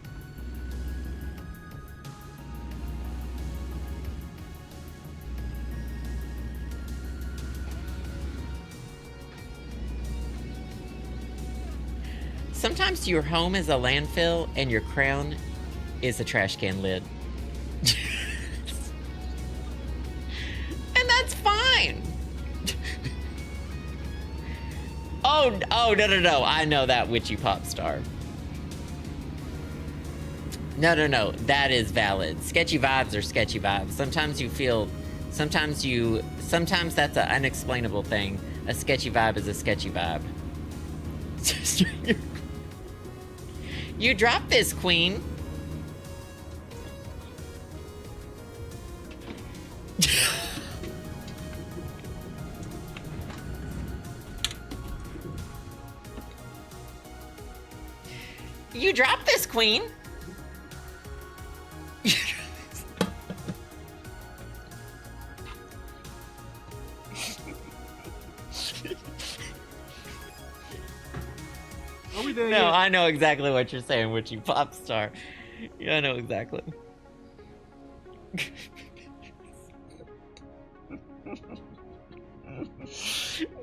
Sometimes your home is a landfill, and your crown is a trash can lid. That's fine. Oh, no. I know that witchy pop star. No. That is valid. Sketchy vibes are sketchy vibes. Sometimes that's an unexplainable thing. A sketchy vibe is a sketchy vibe. You dropped this, queen. You dropped this, queen. Are we there No, yet? I know exactly what you're saying, witchy pop star. Yeah, I know exactly.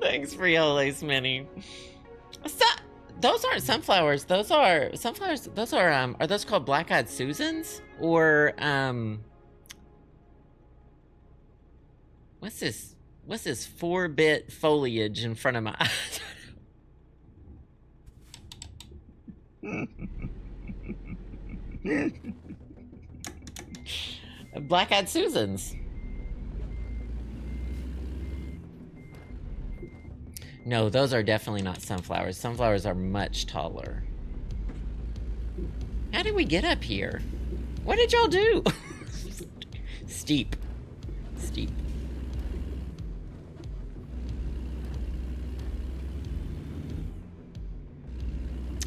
Thanks for your lace, Minnie. Those aren't sunflowers. Those are sunflowers. Those are those called black-eyed Susans? Or, what's this 4-bit foliage in front of my eyes? Black-eyed Susans. No, those are definitely not sunflowers. Sunflowers are much taller. How did we get up here? What did y'all do? Steep.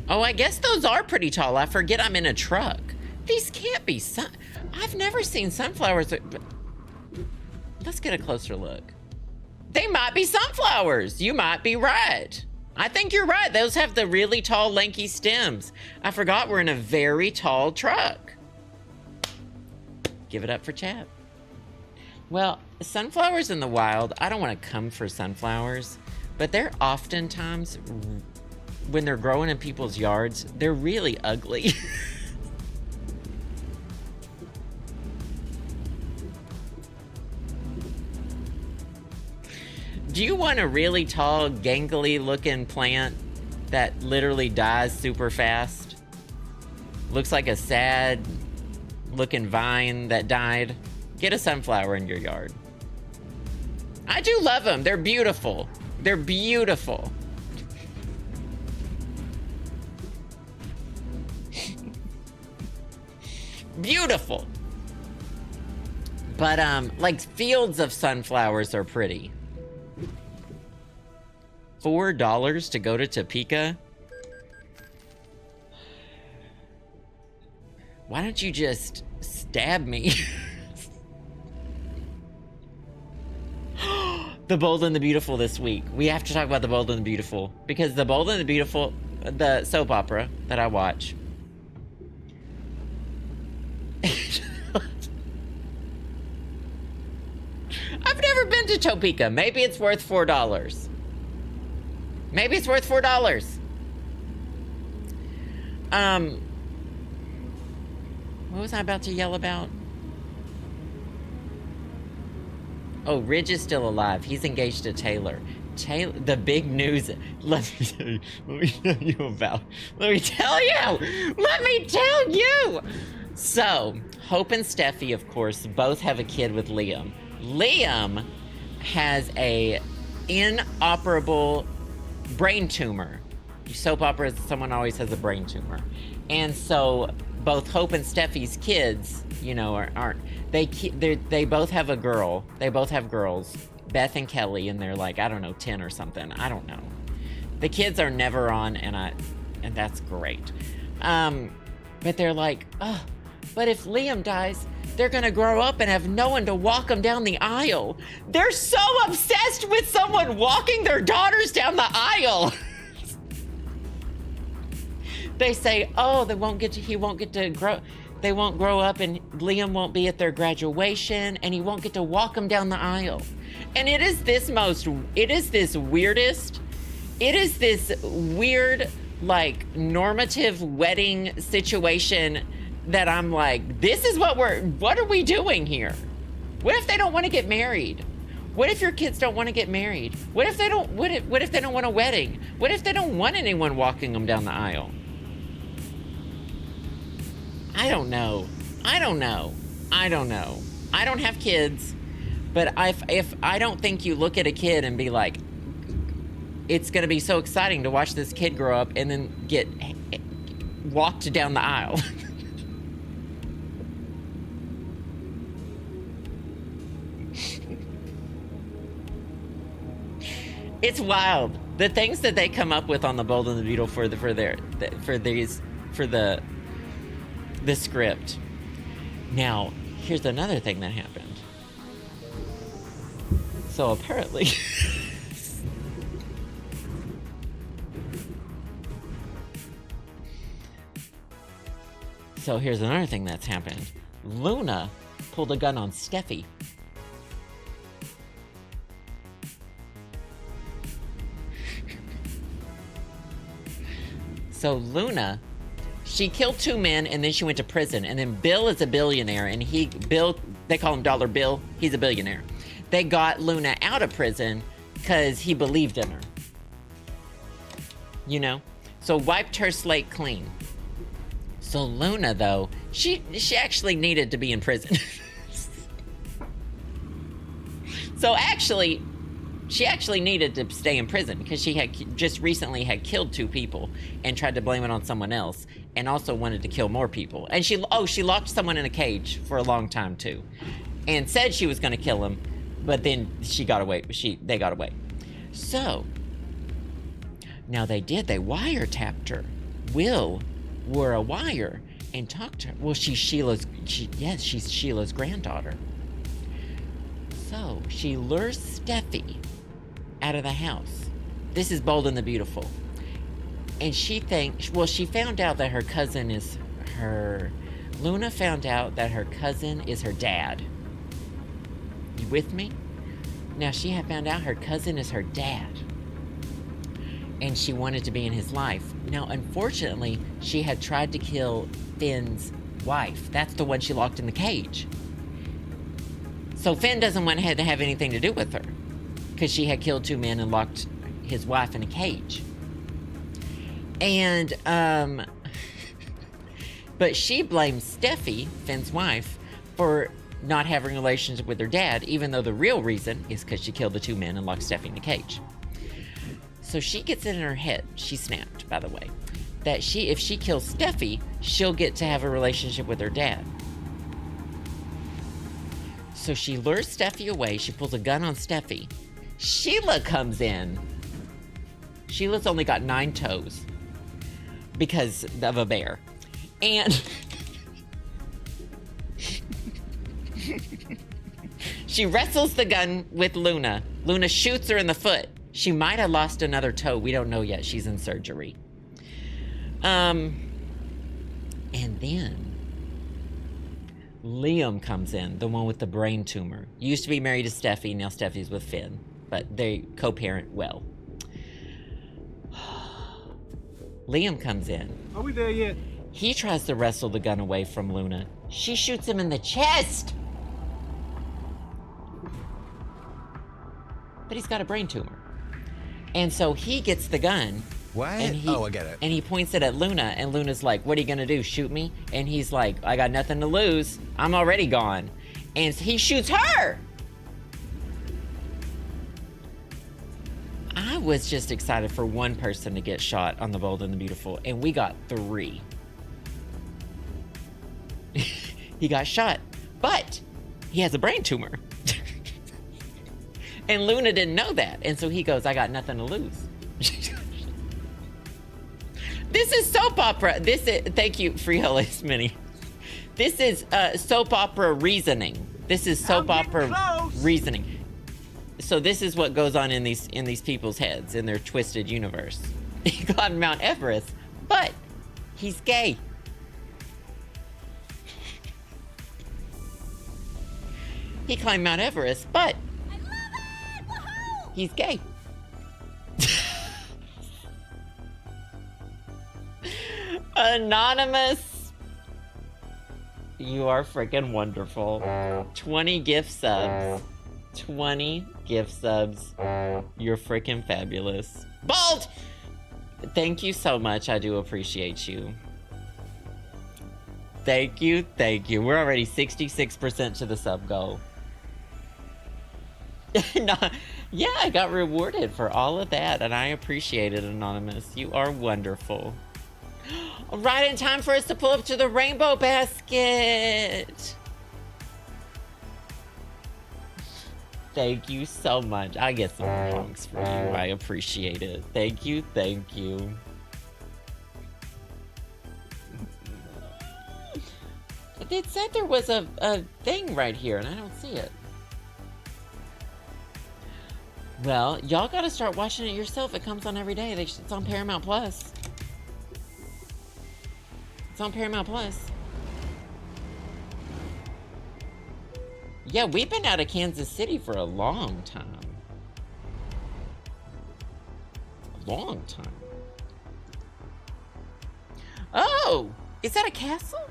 Oh, I guess those are pretty tall. I forget I'm in a truck. These can't be I've never seen sunflowers. Let's get a closer look. They might be sunflowers. You might be right. I think you're right. Those have the really tall, lanky stems. I forgot we're in a very tall truck. Give it up for Chad. Well, sunflowers in the wild, I don't want to come for sunflowers, but they're oftentimes, when they're growing in people's yards, they're really ugly. Do you want a really tall, gangly looking plant that literally dies super fast? Looks like a sad looking vine that died? Get a sunflower in your yard. I do love them. They're beautiful. They're beautiful. Beautiful. But, like, fields of sunflowers are pretty. $4 to go to Topeka? Why don't you just stab me? The Bold and the Beautiful this week. We have to talk about The Bold and the Beautiful. Because The Bold and the Beautiful, the soap opera that I watch. I've never been to Topeka. Maybe it's worth $4. Maybe it's worth $4. What was I about to yell about? Oh, Ridge is still alive. He's engaged to Taylor. Taylor, the big news. Let me tell you. Let me tell you about. Let me tell you. Let me tell you. So, Hope and Steffi, of course, both have a kid with Liam. Liam has a inoperable brain tumor. Soap operas, someone always has a brain tumor. And so both Hope and Steffi's kids, you know, aren't they both have a girl. They both have girls, Beth and Kelly, and they're like, I don't know, 10 or something. I don't know. The kids are never on, and that's great. But they're like, oh, but if Liam dies, they're gonna grow up and have no one to walk them down the aisle. They're so obsessed with someone walking their daughters down the aisle. They say, oh, he won't get to grow up, and Liam won't be at their graduation, and he won't get to walk them down the aisle. And it is this weird, like, normative wedding situation that I'm like, this is what are we doing here? What if they don't want to get married? What if your kids don't want to get married? What if they don't want a wedding? What if they don't want anyone walking them down the aisle? I don't know. I don't have kids, but if I don't think you look at a kid and be like, it's going to be so exciting to watch this kid grow up and then get walked down the aisle. It's wild. The things that they come up with on The Bold and the Beautiful for the script. Now, here's another thing that happened. So apparently, here's another thing that's happened. Luna pulled a gun on Steffi. So Luna, she killed 2 men and then she went to prison. And then Bill is a billionaire, and they call him Dollar Bill. He's a billionaire. They got Luna out of prison because he believed in her. You know? So wiped her slate clean. So Luna, though, she actually needed to be in prison. So actually, she actually needed to stay in prison because she had just recently had killed 2 people and tried to blame it on someone else, and also wanted to kill more people. And she locked someone in a cage for a long time too, and said she was going to kill him, but then she got away. They got away. So now they wiretapped her. Will wore a wire and talked to her. Well, she's Sheila's granddaughter. So she lures Steffi out of the house. This is Bold and the Beautiful. And she found out that her cousin is Luna found out that her cousin is her dad. You with me? Now she had found out her cousin is her dad. And she wanted to be in his life. Now, unfortunately, she had tried to kill Finn's wife. That's the one she locked in the cage. So Finn doesn't want to have anything to do with her, because she had killed 2 men and locked his wife in a cage. And, but she blames Steffi, Finn's wife, for not having a relationship with her dad, even though the real reason is because she killed the two men and locked Steffi in a cage. So she gets it in her head, she snapped, by the way, that if she kills Steffi, she'll get to have a relationship with her dad. So she lures Steffi away, she pulls a gun on Steffi. Sheila comes in. Sheila's only got 9 toes because of a bear. And she wrestles the gun with Luna. Luna shoots her in the foot. She might have lost another toe. We don't know yet. She's in surgery. And then Liam comes in, the one with the brain tumor. Used to be married to Steffi, now Steffi's with Finn. But they co-parent well. Liam comes in. Are we there yet? He tries to wrestle the gun away from Luna. She shoots him in the chest! But he's got a brain tumor. And so he gets the gun. What? And I get it. And he points it at Luna, and Luna's like, what are you gonna do, shoot me? And he's like, I got nothing to lose. I'm already gone. And he shoots her! I was just excited for one person to get shot on The Bold and the Beautiful, and we got 3. He got shot, but he has a brain tumor. And Luna didn't know that, and so he goes, I got nothing to lose. This is soap opera. Thank you, Freeholis Mini. This is soap opera reasoning. This is soap opera reasoning. So this is what goes on in these people's heads, in their twisted universe. He climbed Mount Everest, but he's gay. He climbed Mount Everest, but he's gay. Anonymous, you are freaking wonderful. 20 gift subs. 20 gift subs. You're freaking fabulous. Bold! Thank you so much. I do appreciate you. Thank you, thank you. We're already 66% to the sub goal. No, yeah, I got rewarded for all of that, and I appreciate it, Anonymous. You are wonderful. Right in time for us to pull up to the rainbow basket. Thank you so much. I get some honks for you. I appreciate it. Thank you, thank you. It said there was a thing right here, and I don't see it. Well, y'all gotta start watching it yourself. It comes on every day. It's on Paramount Plus. It's on Paramount Plus. Yeah, we've been out of Kansas City for a long time. A long time. Oh! Is that a castle?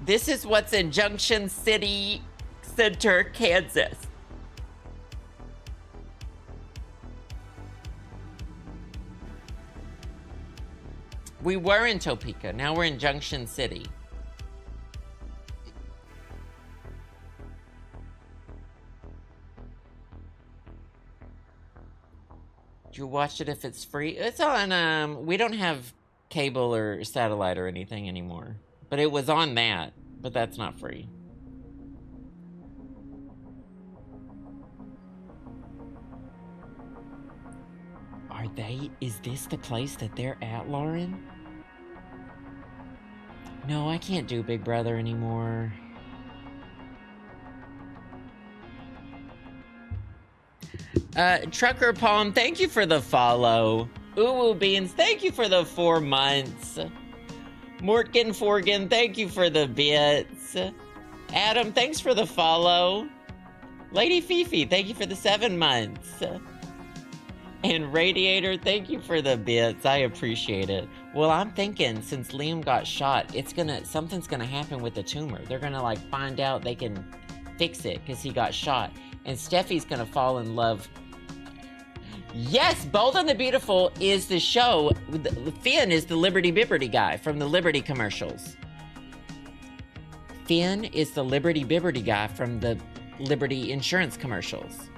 This is what's in Junction City Center, Kansas. We were in Topeka. Now we're in Junction City. You watch it if it's free. It's on, we don't have cable or satellite or anything anymore. But it was on that. But that's not free. Are they? Is this the place that they're at, Lauren? No, I can't do Big Brother anymore. Trucker Palm, thank you for the follow. Uwu Beans, thank you for the 4 months. Mortkin Forgan, thank you for the bits. Adam, thanks for the follow. Lady Fifi, thank you for the 7 months. And Radiator, thank you for the bits. I appreciate it. Well, I'm thinking since Liam got shot, something's gonna happen with the tumor. They're gonna like find out they can fix it because he got shot. And Steffi's gonna fall in love. Yes, Bold and the Beautiful is the show. Finn is the Liberty Bibberty guy from the Liberty commercials. Finn is the Liberty Bibberty guy from the Liberty insurance commercials.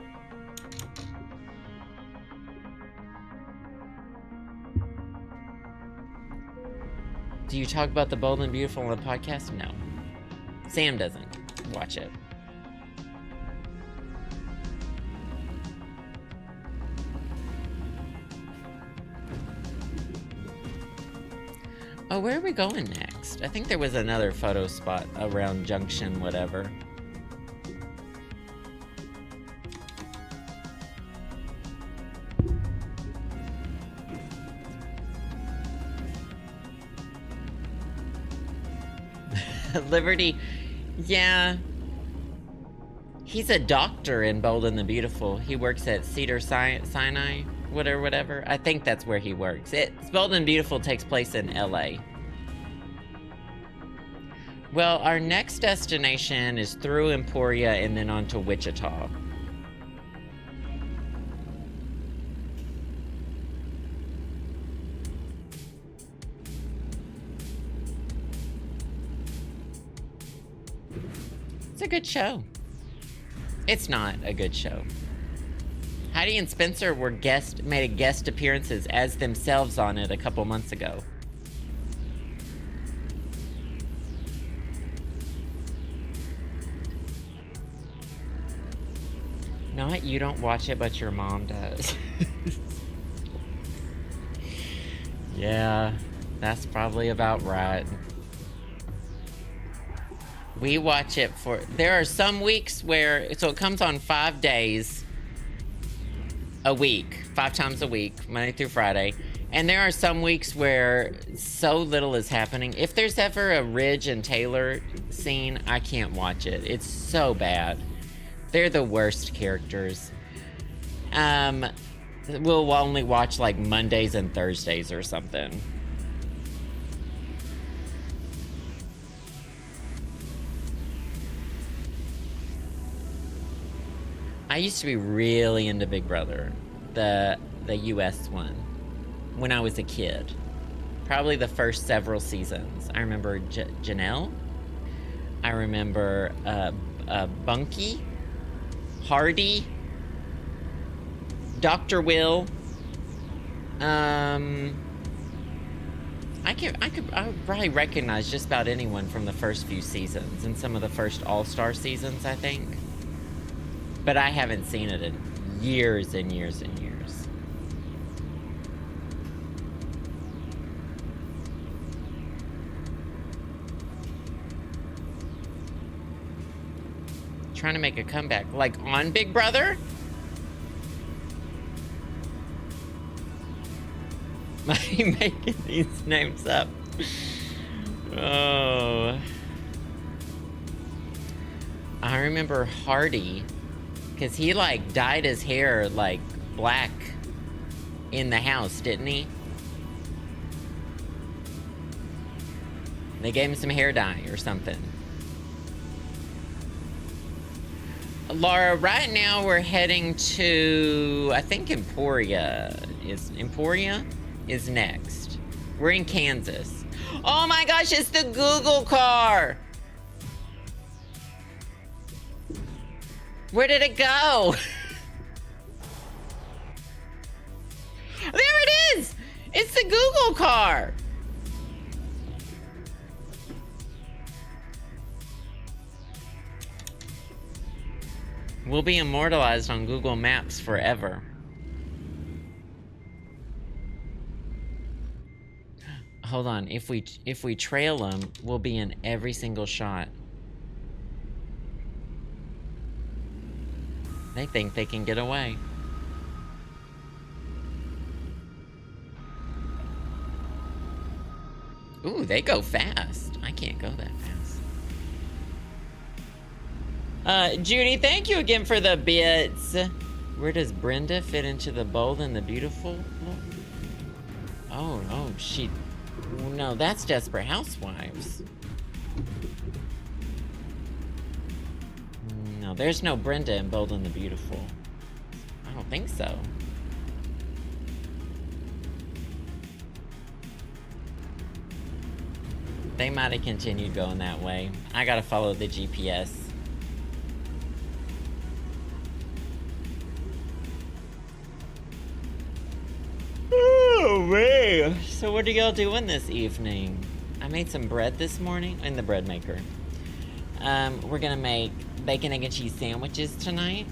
Do you talk about the Bold and Beautiful on the podcast? No. Sam doesn't watch it. Oh, where are we going next? I think there was another photo spot around Junction, whatever. Liberty, yeah. He's a doctor in Bold and the Beautiful. He works at Cedar Sinai, whatever. I think that's where he works. Bold and Beautiful takes place in LA. Well, our next destination is through Emporia and then on to Wichita. It's a good show. It's not a good show. Heidi and Spencer made guest appearances as themselves on it a couple months ago. Not you don't watch it, but your mom does. Yeah, that's probably about right. We watch it there are some weeks where, so it comes on 5 days a week, 5 times a week, Monday through Friday. And there are some weeks where so little is happening. If there's ever a Ridge and Taylor scene, I can't watch it. It's so bad. They're the worst characters. We'll only watch like Mondays and Thursdays or something. I used to be really into Big Brother, the US one, when I was a kid. Probably the first several seasons. I remember Janelle. I remember Bunky, Hardy, Dr. Will. I would probably recognize just about anyone from the first few seasons and some of the first All-Star seasons, I think. But I haven't seen it in years and years and years. Trying to make a comeback, like on Big Brother? I'm making these names up. Oh. I remember Hardy. Because he, like, dyed his hair, like, black in the house, didn't he? They gave him some hair dye or something. Laura, right now we're heading to, I think Emporia is next. We're in Kansas. Oh my gosh, it's the Google car! Where did it go? There it is! It's the Google car! We'll be immortalized on Google Maps forever. Hold on, if we trail them, we'll be in every single shot. They think they can get away. Ooh, they go fast. I can't go that fast. Judy, thank you again for the bits. Where does Brenda fit into the Bold and the Beautiful? Oh, no, that's Desperate Housewives. No, there's no Brenda in Bold and the Beautiful. I don't think so. They might have continued going that way. I gotta follow the GPS. Oh, man. So what are y'all doing this evening? I made some bread this morning in the bread maker. We're gonna make bacon, egg, and cheese sandwiches tonight.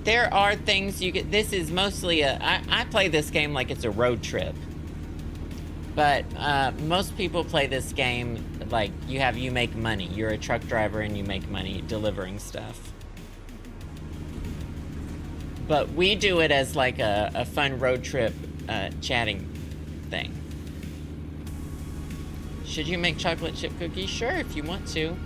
There are things you get. This is mostly I play this game like it's a road trip. But most people play this game like you make money. You're a truck driver and you make money delivering stuff. But we do it as like a fun road trip chatting thing. Should you make chocolate chip cookies? Sure, if you want to.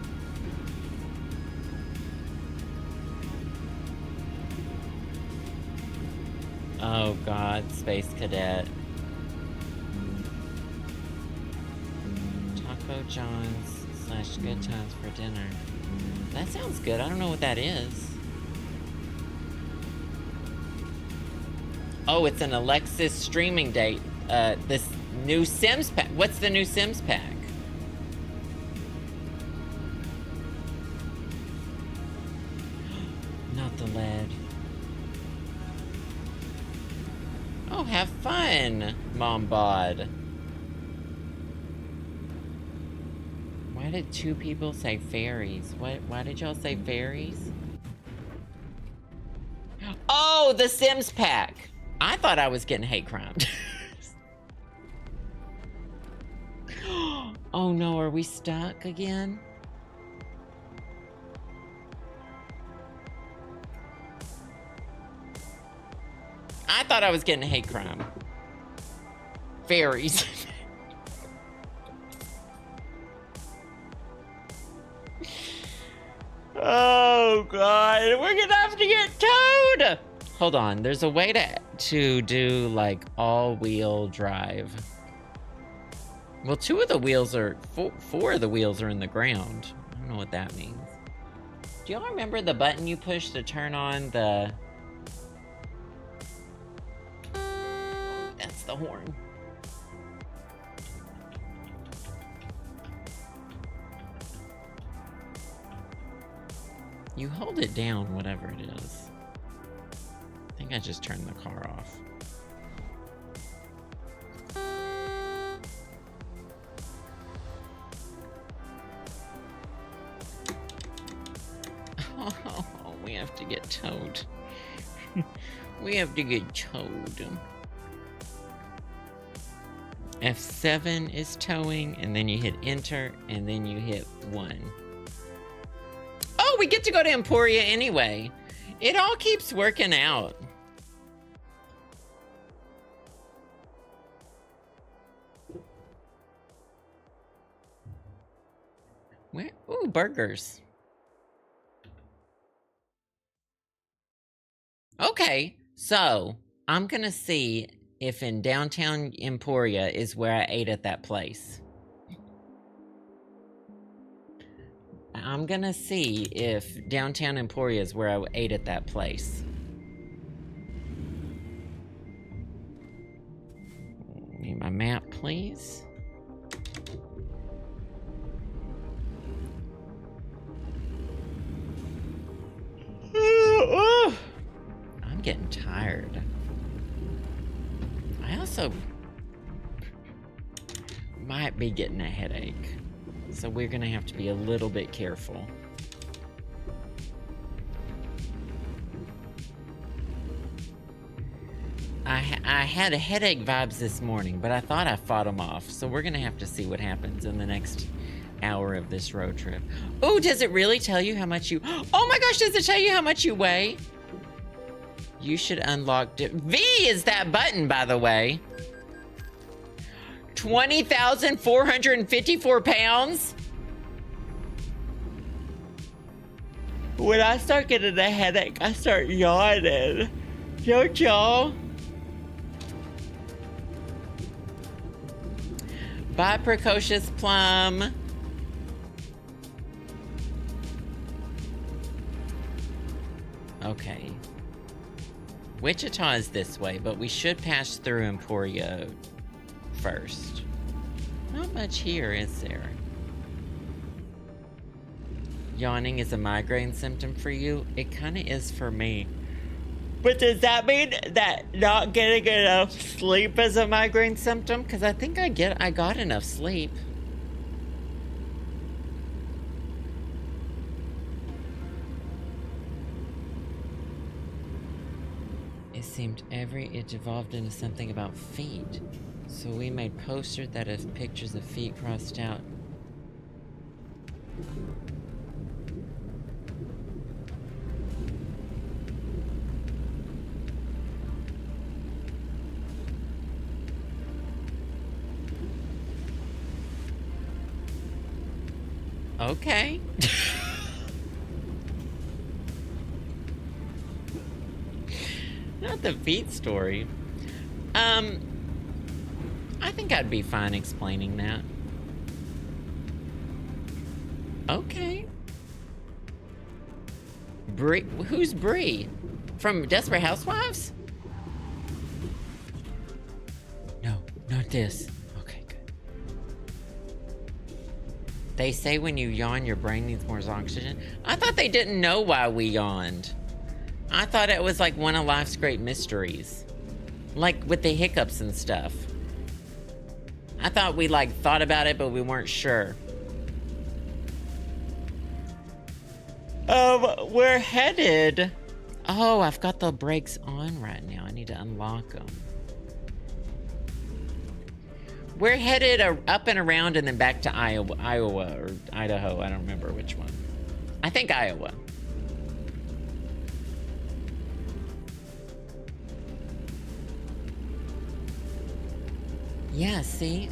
Oh God, Space Cadet. Taco John's / Good Times for dinner. That sounds good. I don't know what that is. Oh, it's an Alexis streaming date. This new Sims pack. What's the new Sims pack? Not the lead. Oh, have fun, Mom Bod. Why did two people say fairies? Why did y'all say fairies? Oh, the Sims pack. I thought I was getting hate crimed. Oh no, are we stuck again? I thought I was getting a hate crime. Fairies. Oh God, we're gonna have to get towed. Hold on, there's a way to do like all-wheel drive. Well, four of the wheels are in the ground. I don't know what that means. Do y'all remember the button you push to turn on the... That's the horn. You hold it down, whatever it is. I think I just turned the car off. Oh, we have to get towed. We have to get towed. F7 is towing, and then you hit enter, and then you hit 1. Oh, we get to go to Emporia anyway. It all keeps working out. Where? Ooh, burgers. Okay, so I'm gonna see if in downtown Emporia is where I ate at that place. I'm gonna see if downtown Emporia is where I ate at that place. Need my map, please. I'm getting tired. I also might be getting a headache, so we're gonna have to be a little bit careful. I had a headache vibes this morning, but I thought I fought them off, so we're gonna have to see what happens in the next hour of this road trip. Oh, does it really tell you how much you... Oh my gosh, does it tell you how much you weigh? You should unlock... V is that button, by the way. 20,454 pounds? When I start getting a headache, I start yawning. Don't y'all? Bye, Precocious Plum. Okay. Wichita is this way, but we should pass through Emporia first. Not much here, is there? Yawning is a migraine symptom for you? It kind of is for me. But does that mean that not getting enough sleep is a migraine symptom? Because I think I got enough sleep. It evolved into something about feet. So we made posters that have pictures of feet crossed out. Okay. Not the feet story. I think I'd be fine explaining that. Okay. Bree, who's Bree? From Desperate Housewives? No, not this. Okay, good. They say when you yawn, your brain needs more oxygen. I thought they didn't know why we yawned. I thought it was like one of life's great mysteries. Like with the hiccups and stuff. I thought we like thought about it, but we weren't sure. We're headed. Oh, I've got the brakes on right now. I need to unlock them. We're headed up and around and then back to Iowa or Idaho. I don't remember which one. I think Iowa. Yeah, see?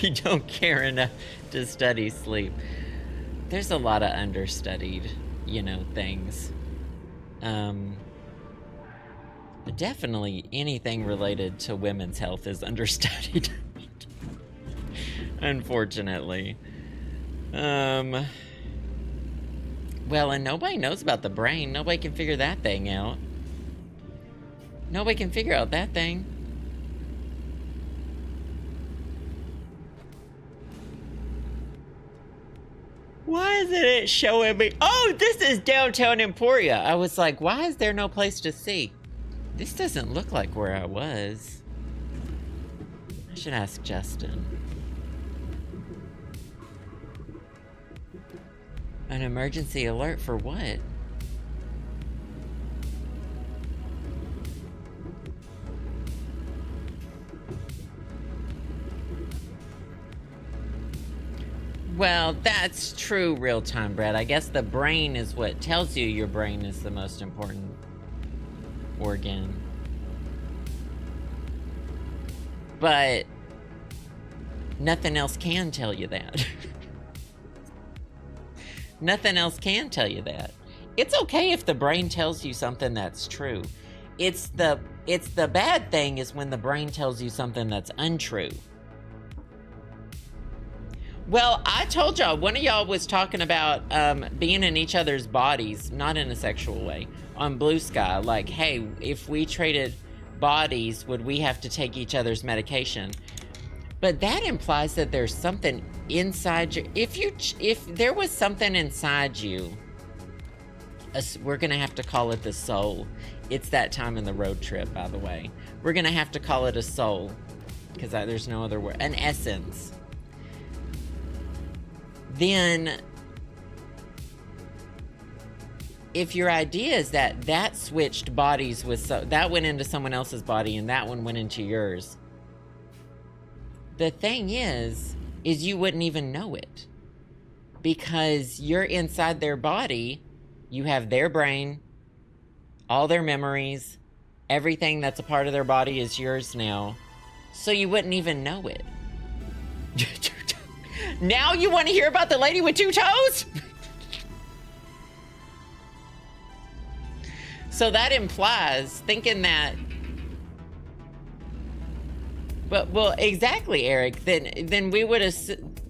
We don't care enough to study sleep. There's a lot of understudied, things. Definitely anything related to women's health is understudied. Unfortunately. Well, and nobody knows about the brain. Nobody can figure that thing out. Nobody can figure out that thing. Why isn't it showing me? Oh, this is downtown Emporia. I was like, why is there no place to see? This doesn't look like where I was. I should ask Justin. An emergency alert for what? Well, that's true, real-time, Brad. I guess the brain is what tells you your brain is the most important organ. But nothing else can tell you that. Nothing else can tell you that. It's okay if the brain tells you something that's true. It's the bad thing is when the brain tells you something that's untrue. Well, I told y'all, one of y'all was talking about being in each other's bodies, not in a sexual way, on Blue Sky. Like, hey, if we traded bodies, would we have to take each other's medication? But that implies that there's something inside you. If there was something inside you, we're gonna have to call it the soul. It's that time in the road trip, by the way. We're gonna have to call it a soul, because there's no other word. An essence. Then, if your idea is that switched bodies with that went into someone else's body and that one went into yours, the thing is you wouldn't even know it, because you're inside their body. You have their brain, all their memories, everything that's a part of their body is yours now, so you wouldn't even know it. Now you want to hear about the lady with 2 toes? So that implies thinking that. But well, exactly, Eric. Then we would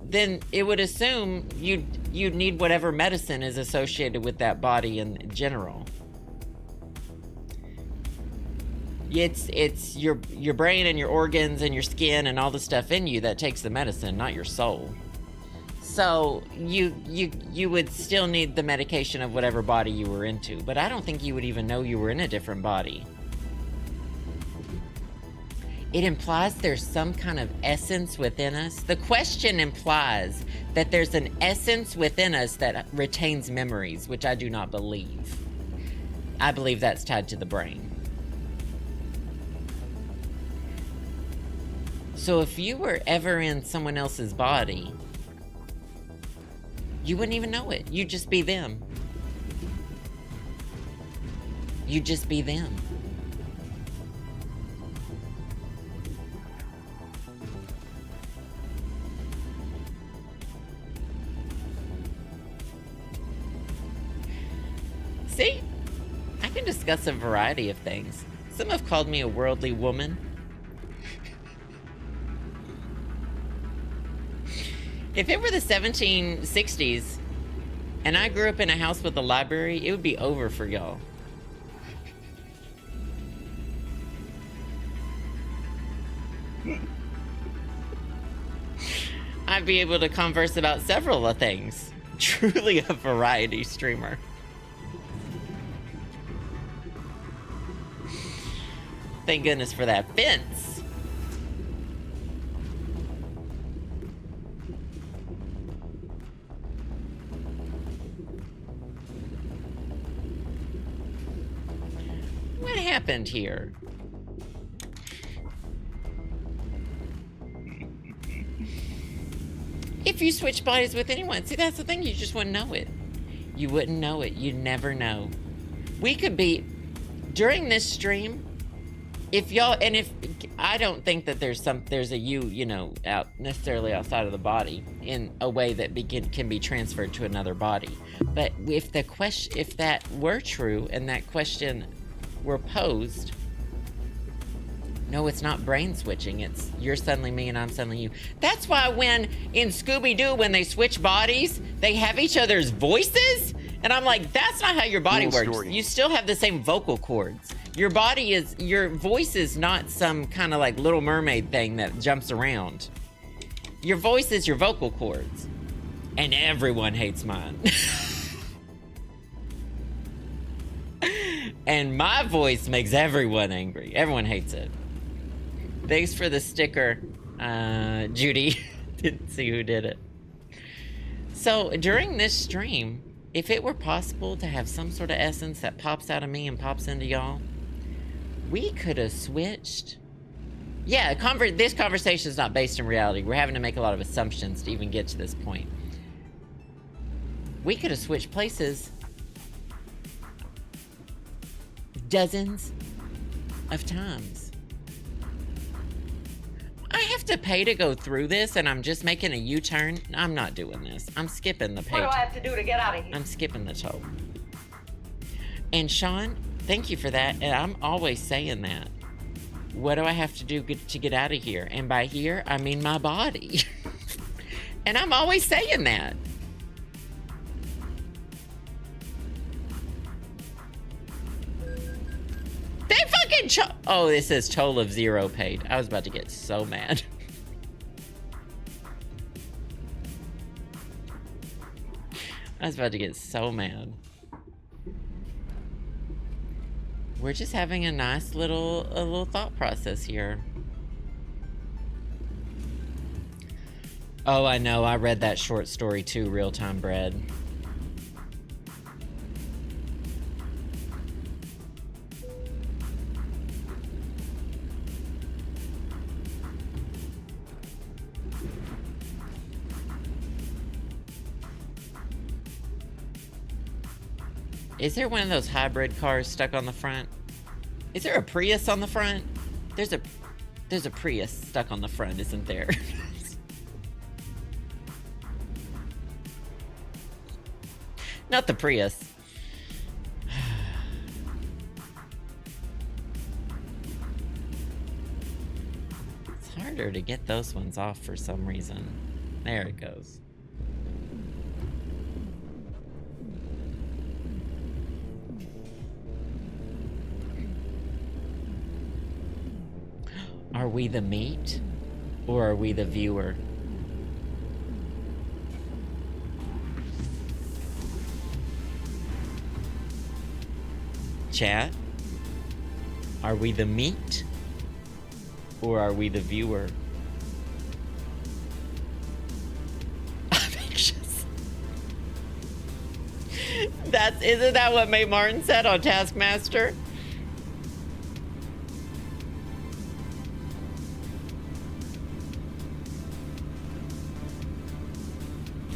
then it would assume you'd need whatever medicine is associated with that body in general. It's your brain and your organs and your skin and all the stuff in you that takes the medicine, not your soul. So you would still need the medication of whatever body you were into, but I don't think you would even know you were in a different body. It implies there's some kind of essence within us. The question implies that there's an essence within us that retains memories, which I do not believe. I believe that's tied to the brain. So if you were ever in someone else's body, you wouldn't even know it. You'd just be them. You'd just be them. See? I can discuss a variety of things. Some have called me a worldly woman. If it were the 1760s and I grew up in a house with a library, it would be over for y'all. I'd be able to converse about several of things. Truly a variety streamer. Thank goodness for that fence. What happened here? If you switch bodies with anyone, see, that's the thing, you just wouldn't know it. You wouldn't know it. You'd never know. We could be, during this stream, if y'all, and if, I don't think that there's a you know, out necessarily outside of the body in a way that can be transferred to another body. But if that were true and that question were posed, no, it's not brain switching. It's you're suddenly me and I'm suddenly you. That's why when in Scooby-Doo, when they switch bodies, they have each other's voices. And I'm like, that's not how your body works. Story. You still have the same vocal cords. Your voice is not some kind of like Little Mermaid thing that jumps around. Your voice is your vocal cords. And everyone hates mine. And my voice makes everyone angry. Everyone hates it. Thanks for the sticker, Judy. Didn't see who did it. So during this stream, if it were possible to have some sort of essence that pops out of me and pops into y'all, we could have switched. Yeah, this conversation is not based in reality. We're having to make a lot of assumptions to even get to this point. We could have switched places dozens of times. I have to pay to go through this and I'm just making a U-turn. I'm not doing this. I'm skipping the page. What do I have to do to get out of here? I'm skipping the toll. And Sean, thank you for that. And I'm always saying that. What do I have to do to get out of here? And by here, I mean my body. And I'm always saying that. They fucking oh, it says total of 0 paid. I was about to get so mad. I was about to get so mad. We're just having a nice little thought process here. Oh, I know. I read that short story too, Real Time Bread. Is there one of those hybrid cars stuck on the front? Is there a Prius on the front? There's a Prius stuck on the front, isn't there? Not the Prius. It's harder to get those ones off for some reason. There it goes. Are we the meat? Or are we the viewer? Chat? Are we the meat? Or are we the viewer? I'm anxious. Isn't that what Mae Martin said on Taskmaster?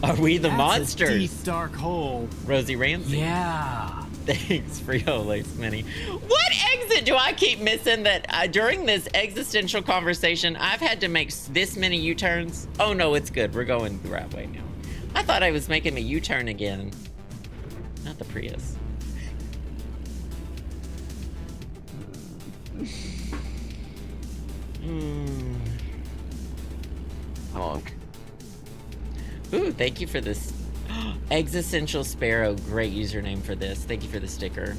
Are we the monsters? A deep, dark hole. Rosie Ramsey. Yeah. Thanks, Frito-Lay Mini. What exit do I keep missing that during this existential conversation, I've had to make this many U-turns? Oh no, it's good. We're going the right way now. I thought I was making a U-turn again. Not the Prius. Honk. Ooh, thank you for this. Existential Sparrow, great username for this. Thank you for the sticker.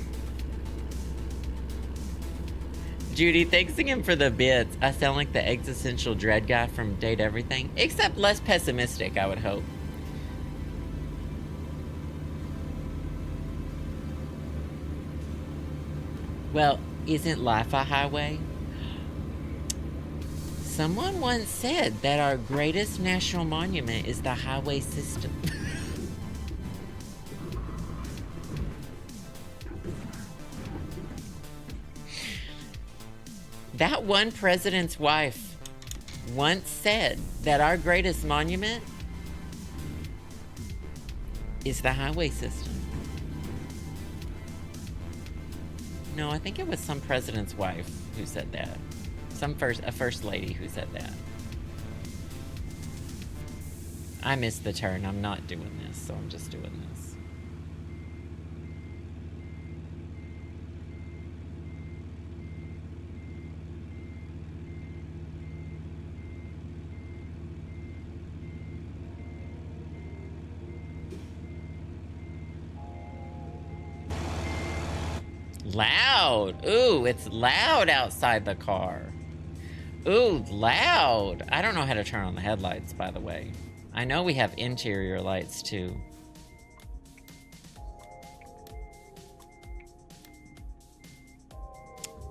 Judy, thanks again for the bits. I sound like the existential dread guy from Date Everything, except less pessimistic, I would hope. Well, isn't life a highway? Someone once said that our greatest national monument is the highway system. That one president's wife once said that our greatest monument is the highway system. No, I think it was some president's wife who said that. A first lady who said that. I missed the turn. I'm not doing this, so I'm just doing this. Loud. Ooh, it's loud outside the car. Ooh, loud. I don't know how to turn on the headlights, by the way. I know we have interior lights, too.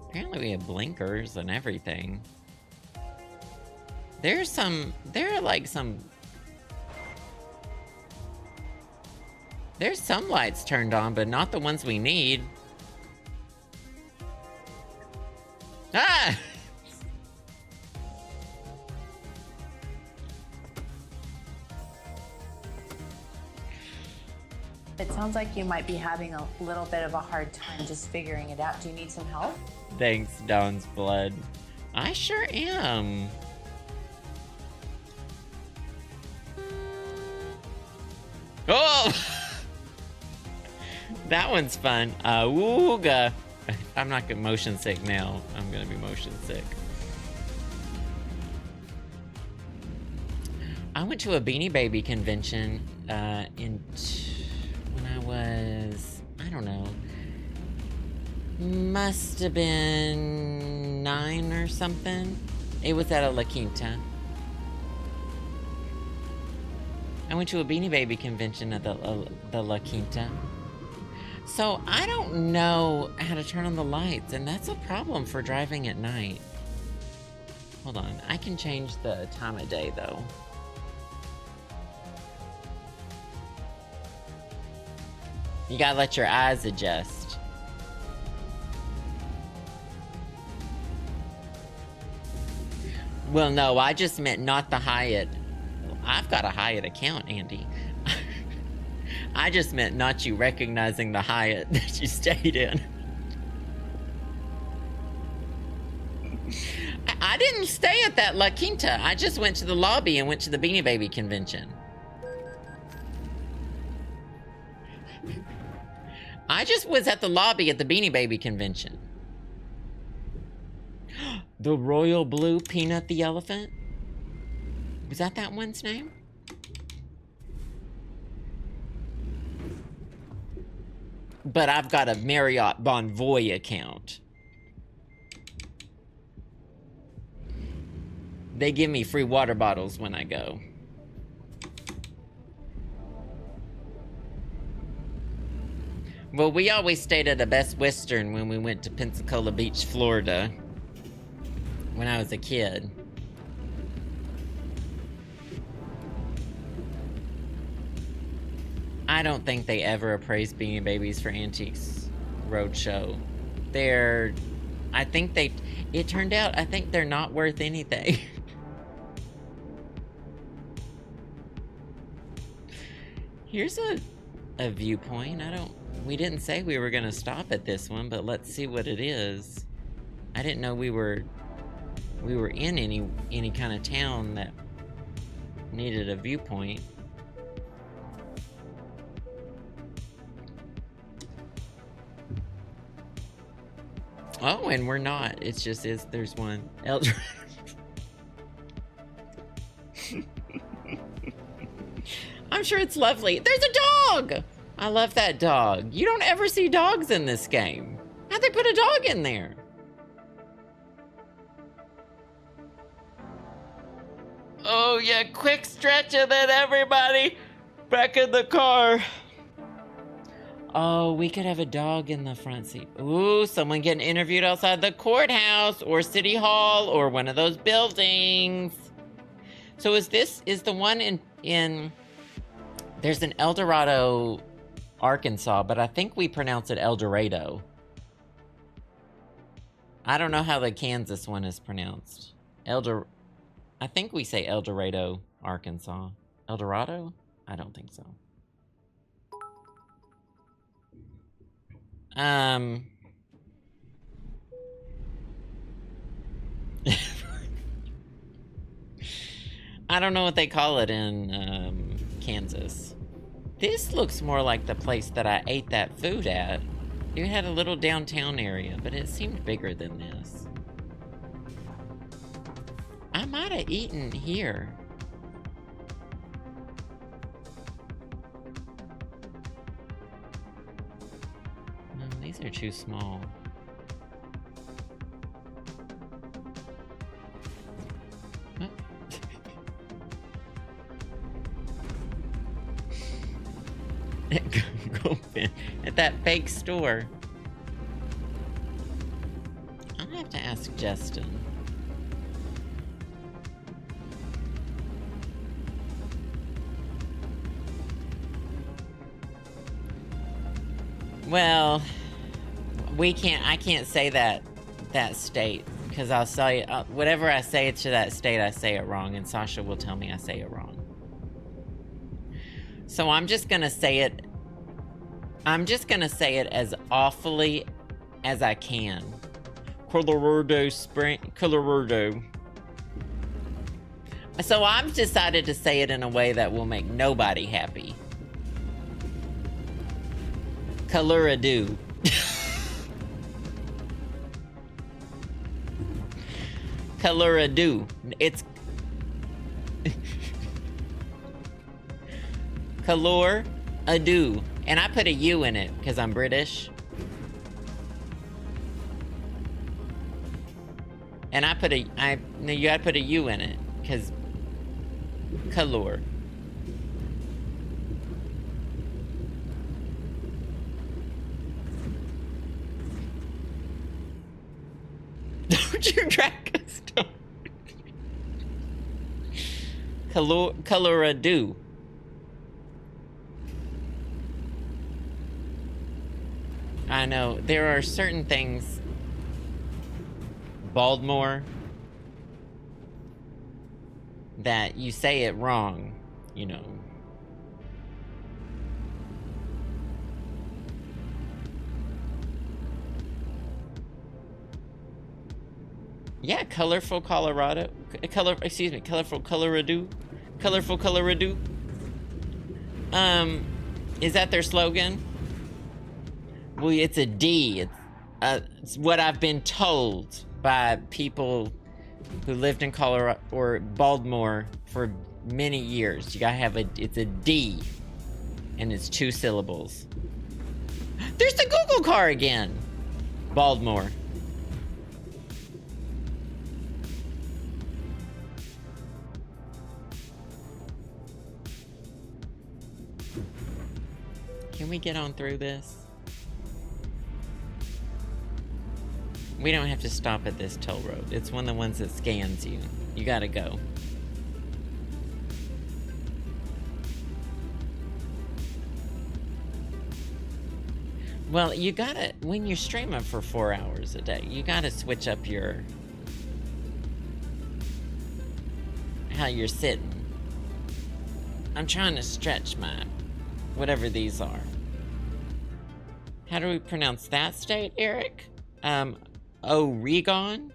Apparently we have blinkers and everything. There are like some... There's some lights turned on, but not the ones we need. Ah! It sounds like you might be having a little bit of a hard time just figuring it out. Do you need some help? Thanks, Dawn's Blood. I sure am. Oh! That one's fun. Wooga. I'm not gonna motion sick now. I'm gonna be motion sick. I went to a Beanie Baby convention when I was, I don't know, must have been 9 or something. It was at a La Quinta. I went to a Beanie Baby convention at the La Quinta. So I don't know how to turn on the lights, and that's a problem for driving at night. Hold on, I can change the time of day though. You gotta let your eyes adjust. Well, no, I just meant not the Hyatt. I've got a Hyatt account, Andy. I just meant not you recognizing the Hyatt that you stayed in. I didn't stay at that La Quinta. I just went to the lobby and went to the Beanie Baby convention. I just was at the lobby at the Beanie Baby convention. The Royal Blue Peanut the Elephant? Was that one's name? But I've got a Marriott Bonvoy account. They give me free water bottles when I go. Well, we always stayed at a Best Western when we went to Pensacola Beach, Florida, when I was a kid. I don't think they ever appraised Beanie Babies for Antiques Roadshow. I think it turned out, I think they're not worth anything. Here's a viewpoint. We didn't say we were gonna stop at this one, but let's see what it is. I didn't know we were in any kind of town that needed a viewpoint. Oh, and we're not. It's just there's one. I'm sure it's lovely. There's a dog! I love that dog. You don't ever see dogs in this game. How'd they put a dog in there? Oh yeah, quick stretch and then everybody back in the car. Oh, we could have a dog in the front seat. Ooh, someone getting interviewed outside the courthouse or city hall or one of those buildings. So is the one in there's an El Dorado, Arkansas, but I think we pronounce it El Dorado. I don't know how the Kansas one is pronounced. I think we say El Dorado, Arkansas. El Dorado? I don't think so. I don't know what they call it in Kansas. This looks more like the place that I ate that food at. It had a little downtown area, but it seemed bigger than this. I might have eaten here. No, these are too small. Oh. Go at that fake store. I'll have to ask Justin. Well, I can't say that state, because I'll say, whatever I say to that state, I say it wrong, and Sasha will tell me I say it wrong. So I'm just gonna say it as awfully as I can. Colorado Spring, Colorado. So I've decided to say it in a way that will make nobody happy. Colorado. Colorado. It's Color-a-do. And I put a U in it because I'm British. And I put you gotta put a U in it because color. Don't you drag us down. Color-a-do. I know, there are certain things, Baltimore, that you say it wrong, you know. Yeah, colorful Colorado, colorful Colorado, colorful Colorado. Is that their slogan? Well, it's a D. It's what I've been told by people who lived in Colorado or Baltimore for many years. You gotta have it's a D, and it's 2 syllables. There's the Google car again. Baltimore. Can we get on through this? We don't have to stop at this toll road. It's one of the ones that scans you. You gotta go. Well, you gotta, when you're streaming for 4 hours a day, you gotta switch up your, how you're sitting. I'm trying to stretch my, whatever these are. How do we pronounce that state, Eric? Oregon?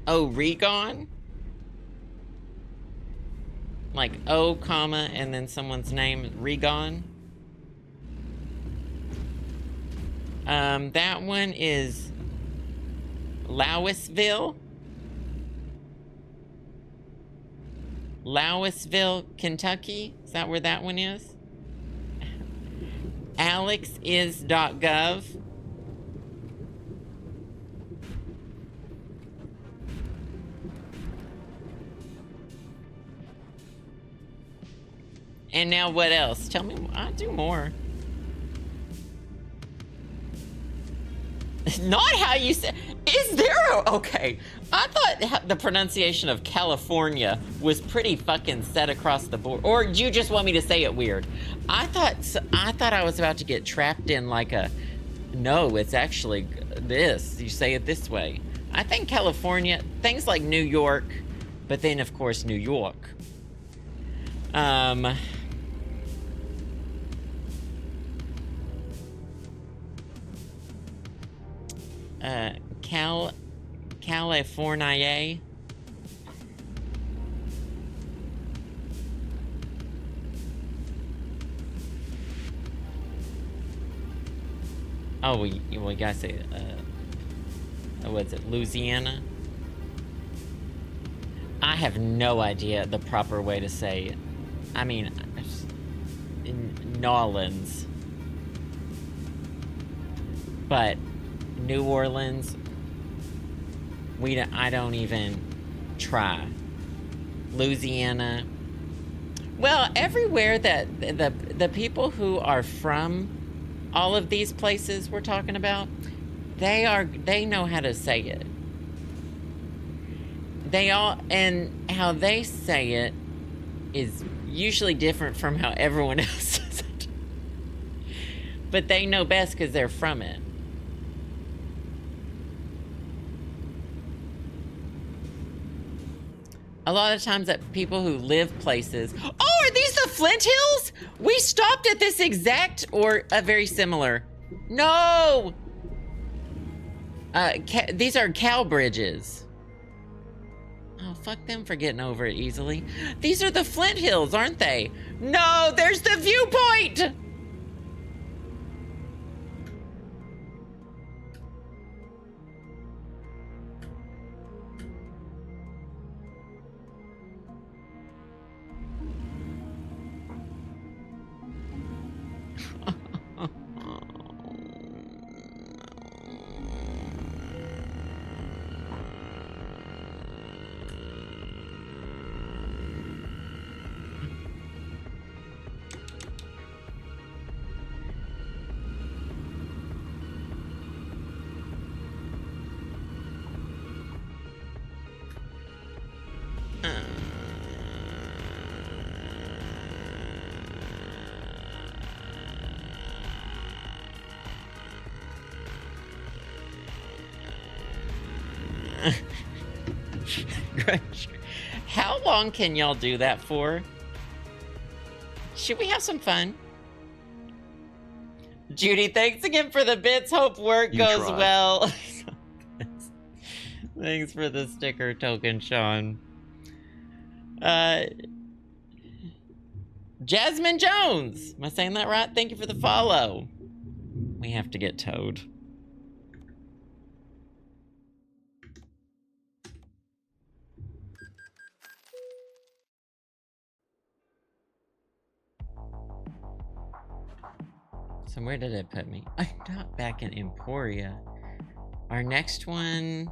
Oregon? Like O, comma, and then someone's name, Regon. That one is Louisville. Louisville, Kentucky. Is that where that one is? alexis.gov. And now what else? Tell me, I'll do more. Not how you say, is there a, okay. I thought the pronunciation of California was pretty fucking set across the board. Or do you just want me to say it weird? I thought I was about to get trapped in like a, no, it's actually this. You say it this way. I think California, things like New York, but then of course New York. California. Oh, we gotta say, what's it, Louisiana? I have no idea the proper way to say it. I mean, New Orleans. But New Orleans, I don't even try. Louisiana. Well, everywhere that the people who are from all of these places we're talking about, they know how to say it. And how they say it is usually different from how everyone else says it. But they know best because they're from it. A lot of times that people who live places, oh, are these the Flint Hills? We stopped at this exact or a very similar. No. These are cow bridges. Oh, fuck them for getting over it easily. These are the Flint Hills, aren't they? No, there's the viewpoint. How long can y'all do that for? Should we have some fun? Judy, thanks again for the bits. Hope work goes well. Thanks for the sticker token, Sean. Jasmine Jones. Am I saying that right? Thank you for the follow. We have to get towed. So where did it put me? I'm not back in Emporia. Our next one...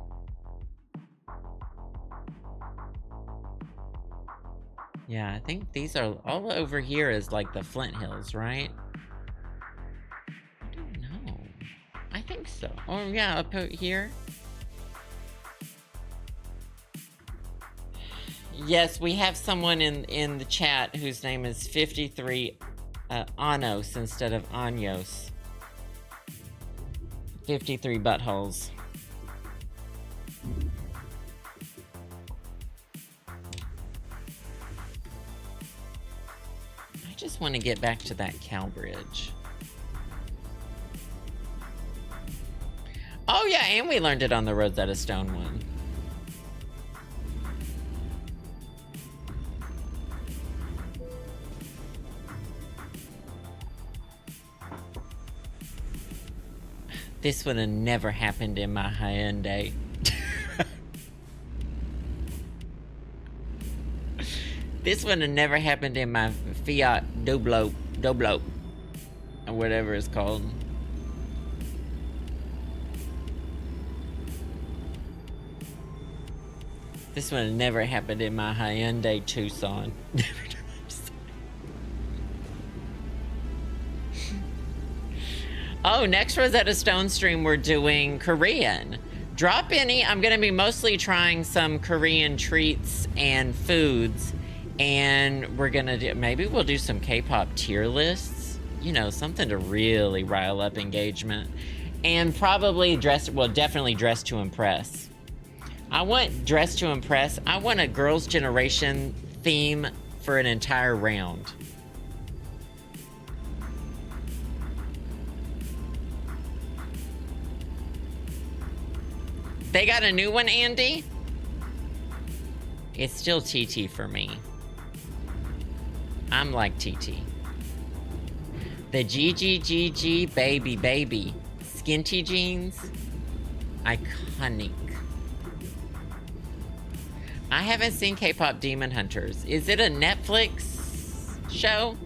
Yeah, I think these are all over here is like the Flint Hills, right? I don't know. I think so. Oh yeah, up here. Yes, we have someone in the chat whose name is 53 Anos instead of Anyos. 53 buttholes. I just want to get back to that cow bridge. Oh yeah, and we learned it on the Rosetta Stone one. This would have never happened in my Hyundai. This would have never happened in my Fiat Doblo, or whatever it's called. This would have never happened in my Hyundai Tucson. Oh, next Rosetta Stone stream, we're doing Korean. Drop any. I'm going to be mostly trying some Korean treats and foods. And we're going to do, maybe we'll do some K-pop tier lists. You know, something to really rile up engagement. And probably definitely dress to impress. I want dress to impress. I want a Girls' Generation theme for an entire round. They got a new one, Andy? It's still TT for me. I'm like TT. The GGGG baby. Skinty jeans. Iconic. I haven't seen K-pop Demon Hunters. Is it a Netflix show?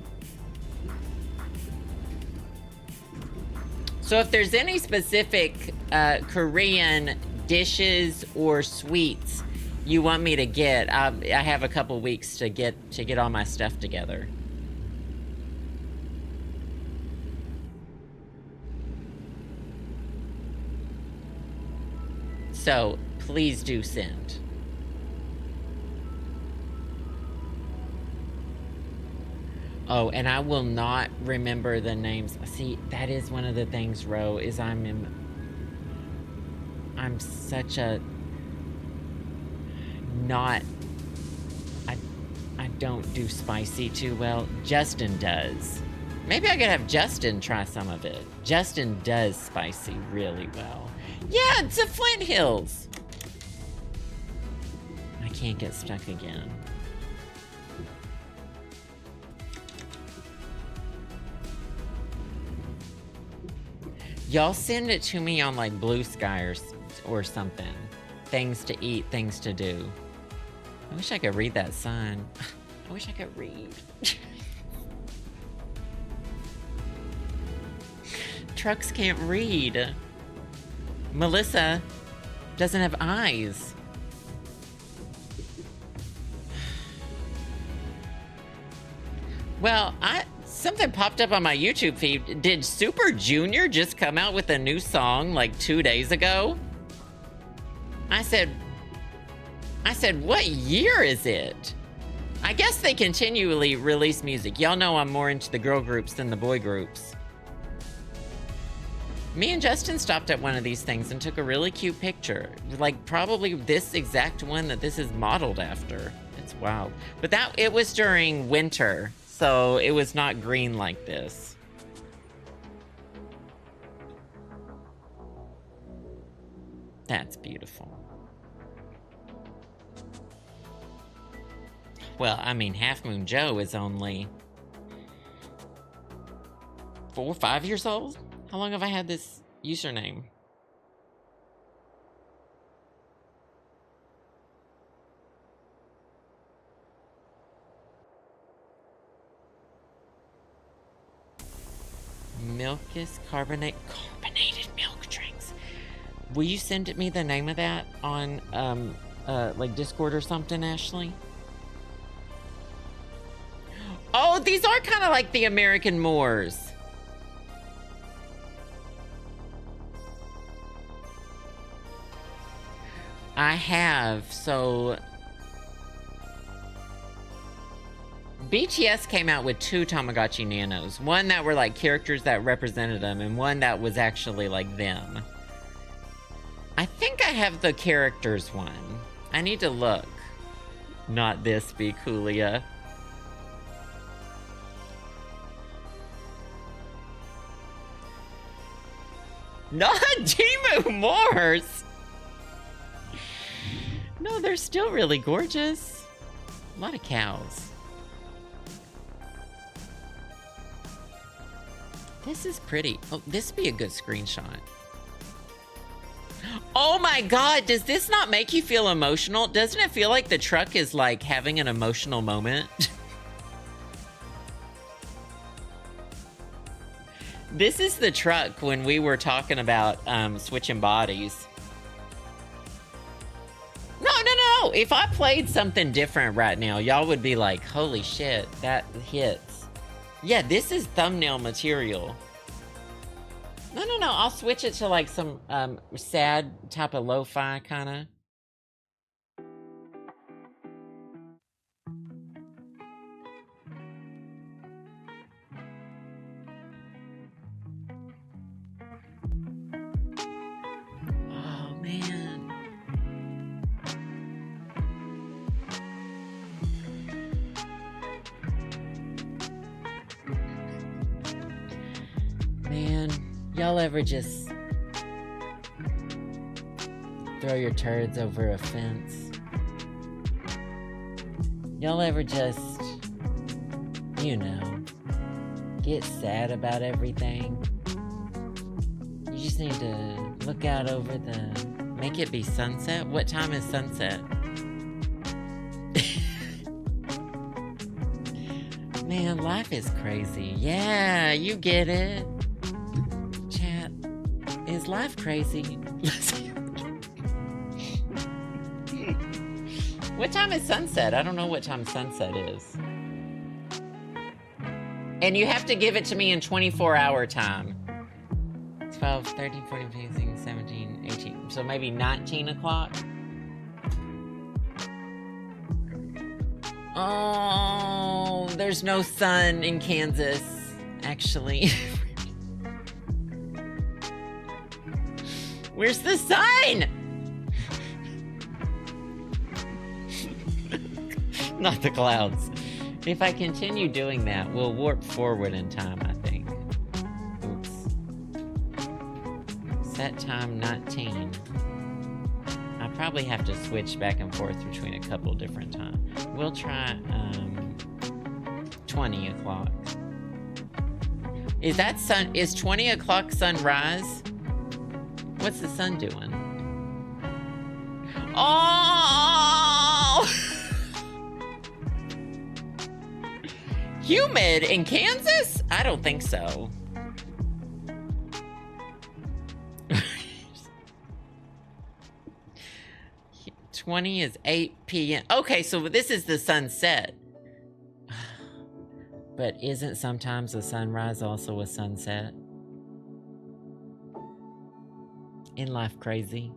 So if there's any specific Korean dishes or sweets you want me to get, I have a couple weeks to get all my stuff together. So please do send. Oh, and I will not remember the names. See, that is one of the things, Ro, is I'm such a not, I don't do spicy too well. Justin does. Maybe I could have Justin try some of it. Justin does spicy really well. Yeah, it's the Flint Hills. I can't get stuck again. Y'all send it to me on like Blue Sky or something. Things to eat, things to do. I wish I could read that sign. I wish I could read. Trucks can't read. Melissa doesn't have eyes. Well, something popped up on my YouTube feed. Did Super Junior just come out with a new song like 2 days ago? I said, what year is it? I guess they continually release music. Y'all know I'm more into the girl groups than the boy groups. Me and Justin stopped at one of these things and took a really cute picture. Like probably this exact one that this is modeled after. It's wild. But it was during winter, so it was not green like this. That's beautiful. Well, I mean, Half Moon Joe is only 4 or 5 years old? How long have I had this username? Milkus carbonated milk drinks. Will you send me the name of that on like Discord or something, Ashley? these are kind of like the American Moors. I have, so... BTS came out with 2 Tamagotchi Nanos. One that were like characters that represented them, and one that was actually like them. I think I have the characters one. I need to look. Not this, be Coolia. Not Timu Moors! No, they're still really gorgeous. A lot of cows. This is pretty. Oh, this would be a good screenshot. Oh my god, does this not make you feel emotional? Doesn't it feel like the truck is like having an emotional moment? This is the truck when we were talking about switching bodies. No. If I played something different right now, y'all would be like, holy shit, that hits. Yeah, this is thumbnail material. No. I'll switch it to like some sad type of lo-fi kind of. Oh, man. Man, y'all ever just throw your turds over a fence? Y'all ever just, you know, get sad about everything? You just need to look out over the... Make it be sunset? What time is sunset? Man, life is crazy. Yeah, you get it. Chat, is life crazy? What time is sunset? I don't know what time sunset is. And you have to give it to me in 24-hour time. 12, 13, 14, 15, 17, 18. So maybe 19 o'clock? Oh, there's no sun in Kansas, actually. Where's the sun? Not the clouds. If I continue doing that, we'll warp forward in time, I think. Oops. Set time 19. I probably have to switch back and forth between a couple different times. We'll try 20 o'clock. Is that sun? Is 20 o'clock sunrise? What's the sun doing? Oh! Humid in Kansas? I don't think so. 20 is 8 p.m. Okay, so this is the sunset. But isn't sometimes a sunrise also a sunset? In life crazy?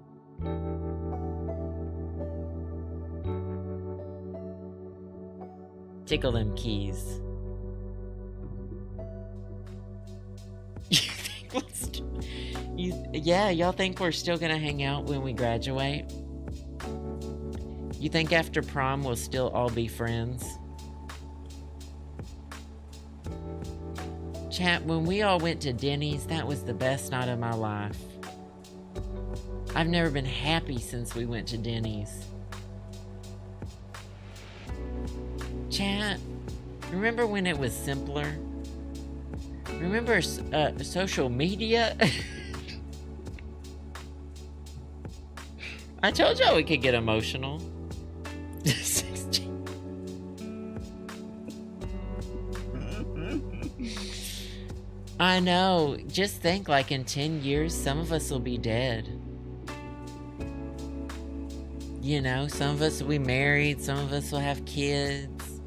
Tickle them keys. Yeah, y'all think we're still gonna hang out when we graduate? You think after prom we'll still all be friends? Chat, when we all went to Denny's, that was the best night of my life. I've never been happy since we went to Denny's. Chat, remember when it was simpler? Remember social media? I told y'all we could get emotional. 16. I know. Just think, like in 10 years, some of us will be dead. You know, some of us will be married, some of us will have kids.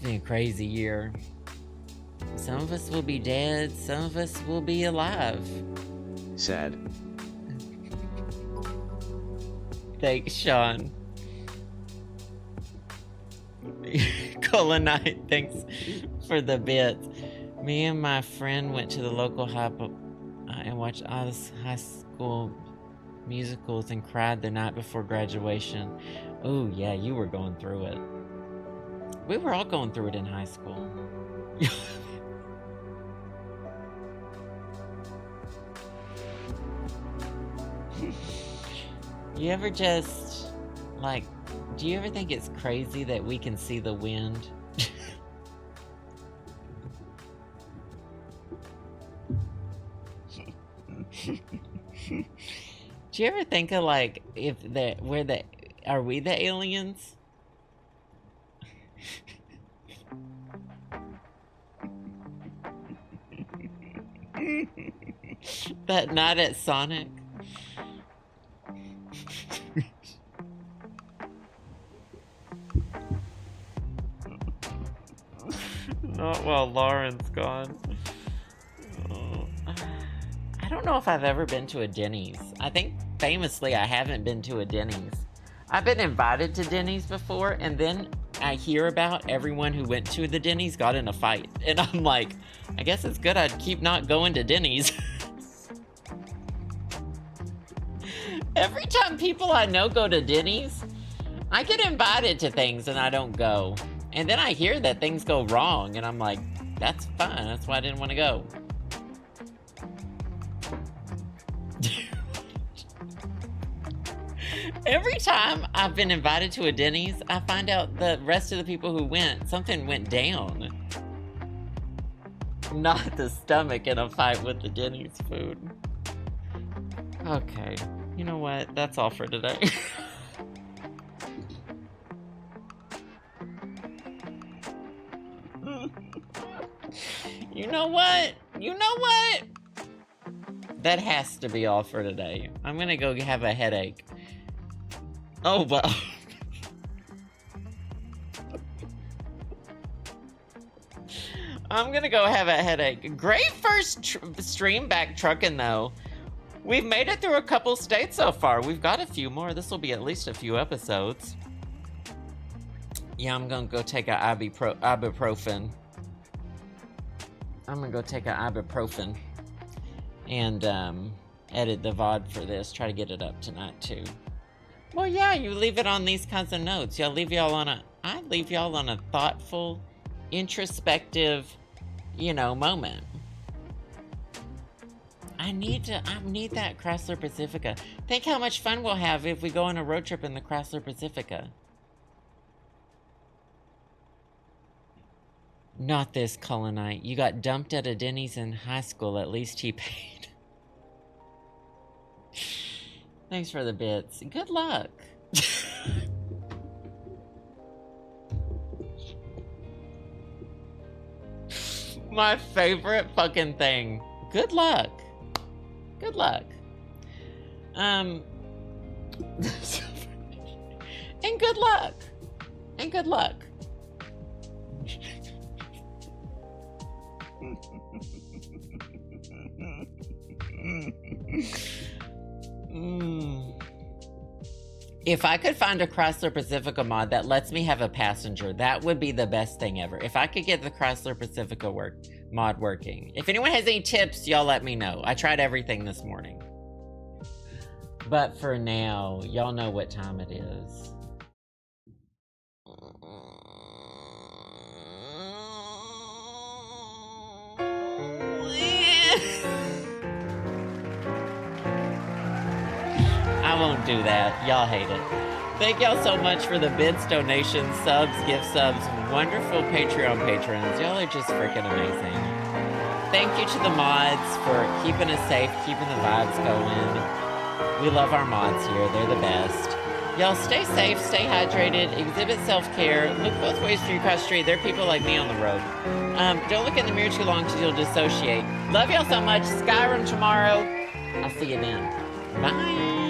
been a crazy year. Some of us will be dead, some of us will be alive. Sad. Thanks, Sean. Colonite, thanks for the bits. Me and my friend went to the local and watched all the high school musicals and cried the night before graduation. Oh, yeah, you were going through it. We were all going through it in high school. You ever just, like, do you ever think it's crazy that we can see the wind? Do you ever think of, like, if are we the aliens? That night at Sonic? Not while Lauren's gone. Oh. I don't know if I've ever been to a Denny's. I think famously I haven't been to a Denny's. I've been invited to Denny's before, and then I hear about everyone who went to the Denny's got in a fight. And I'm like, I guess it's good I'd keep not going to Denny's. Every time people I know go to Denny's, I get invited to things and I don't go. And then I hear that things go wrong, and I'm like, that's fine. That's why I didn't want to go. Every time I've been invited to a Denny's, I find out the rest of the people who went, something went down. Not the stomach in a fight with the Denny's food. Okay, you know what? That's all for today. You know what? You know what? That has to be all for today. I'm gonna go have a headache. Oh, well. I'm gonna go have a headache. Great first stream back trucking, though. We've made it through a couple states so far. We've got a few more. This will be at least a few episodes. Yeah, I'm gonna go take a ibuprofen. I'm gonna go take an ibuprofen and edit the VOD for this. Try to get it up tonight too. Well, yeah, you leave it on these kinds of notes. I leave y'all on a thoughtful, introspective, moment. I need that Chrysler Pacifica. Think how much fun we'll have if we go on a road trip in the Chrysler Pacifica. Not this, Colonite. You got dumped at a Denny's in high school. At least he paid. Thanks for the bits. Good luck. My favorite fucking thing. Good luck. Good luck. And good luck. And good luck. If I could find a Chrysler Pacifica mod that lets me have a passenger, that would be the best thing ever. If I could get the Chrysler Pacifica mod working. If anyone has any tips, y'all let me know. I tried everything this morning. But for now, y'all know what time it is. I won't do that. Y'all hate it. Thank y'all so much for the bits, donations, subs, gift subs, wonderful Patreon patrons. Y'all are just freaking amazing. Thank you to the mods for keeping us safe, keeping the vibes going. We love our mods here. They're the best. Y'all stay safe, stay hydrated, exhibit self-care, look both ways through your cross street. There are people like me on the road. Don't look in the mirror too long because you'll dissociate. Love y'all so much. Skyrim tomorrow. I'll see you then. Bye.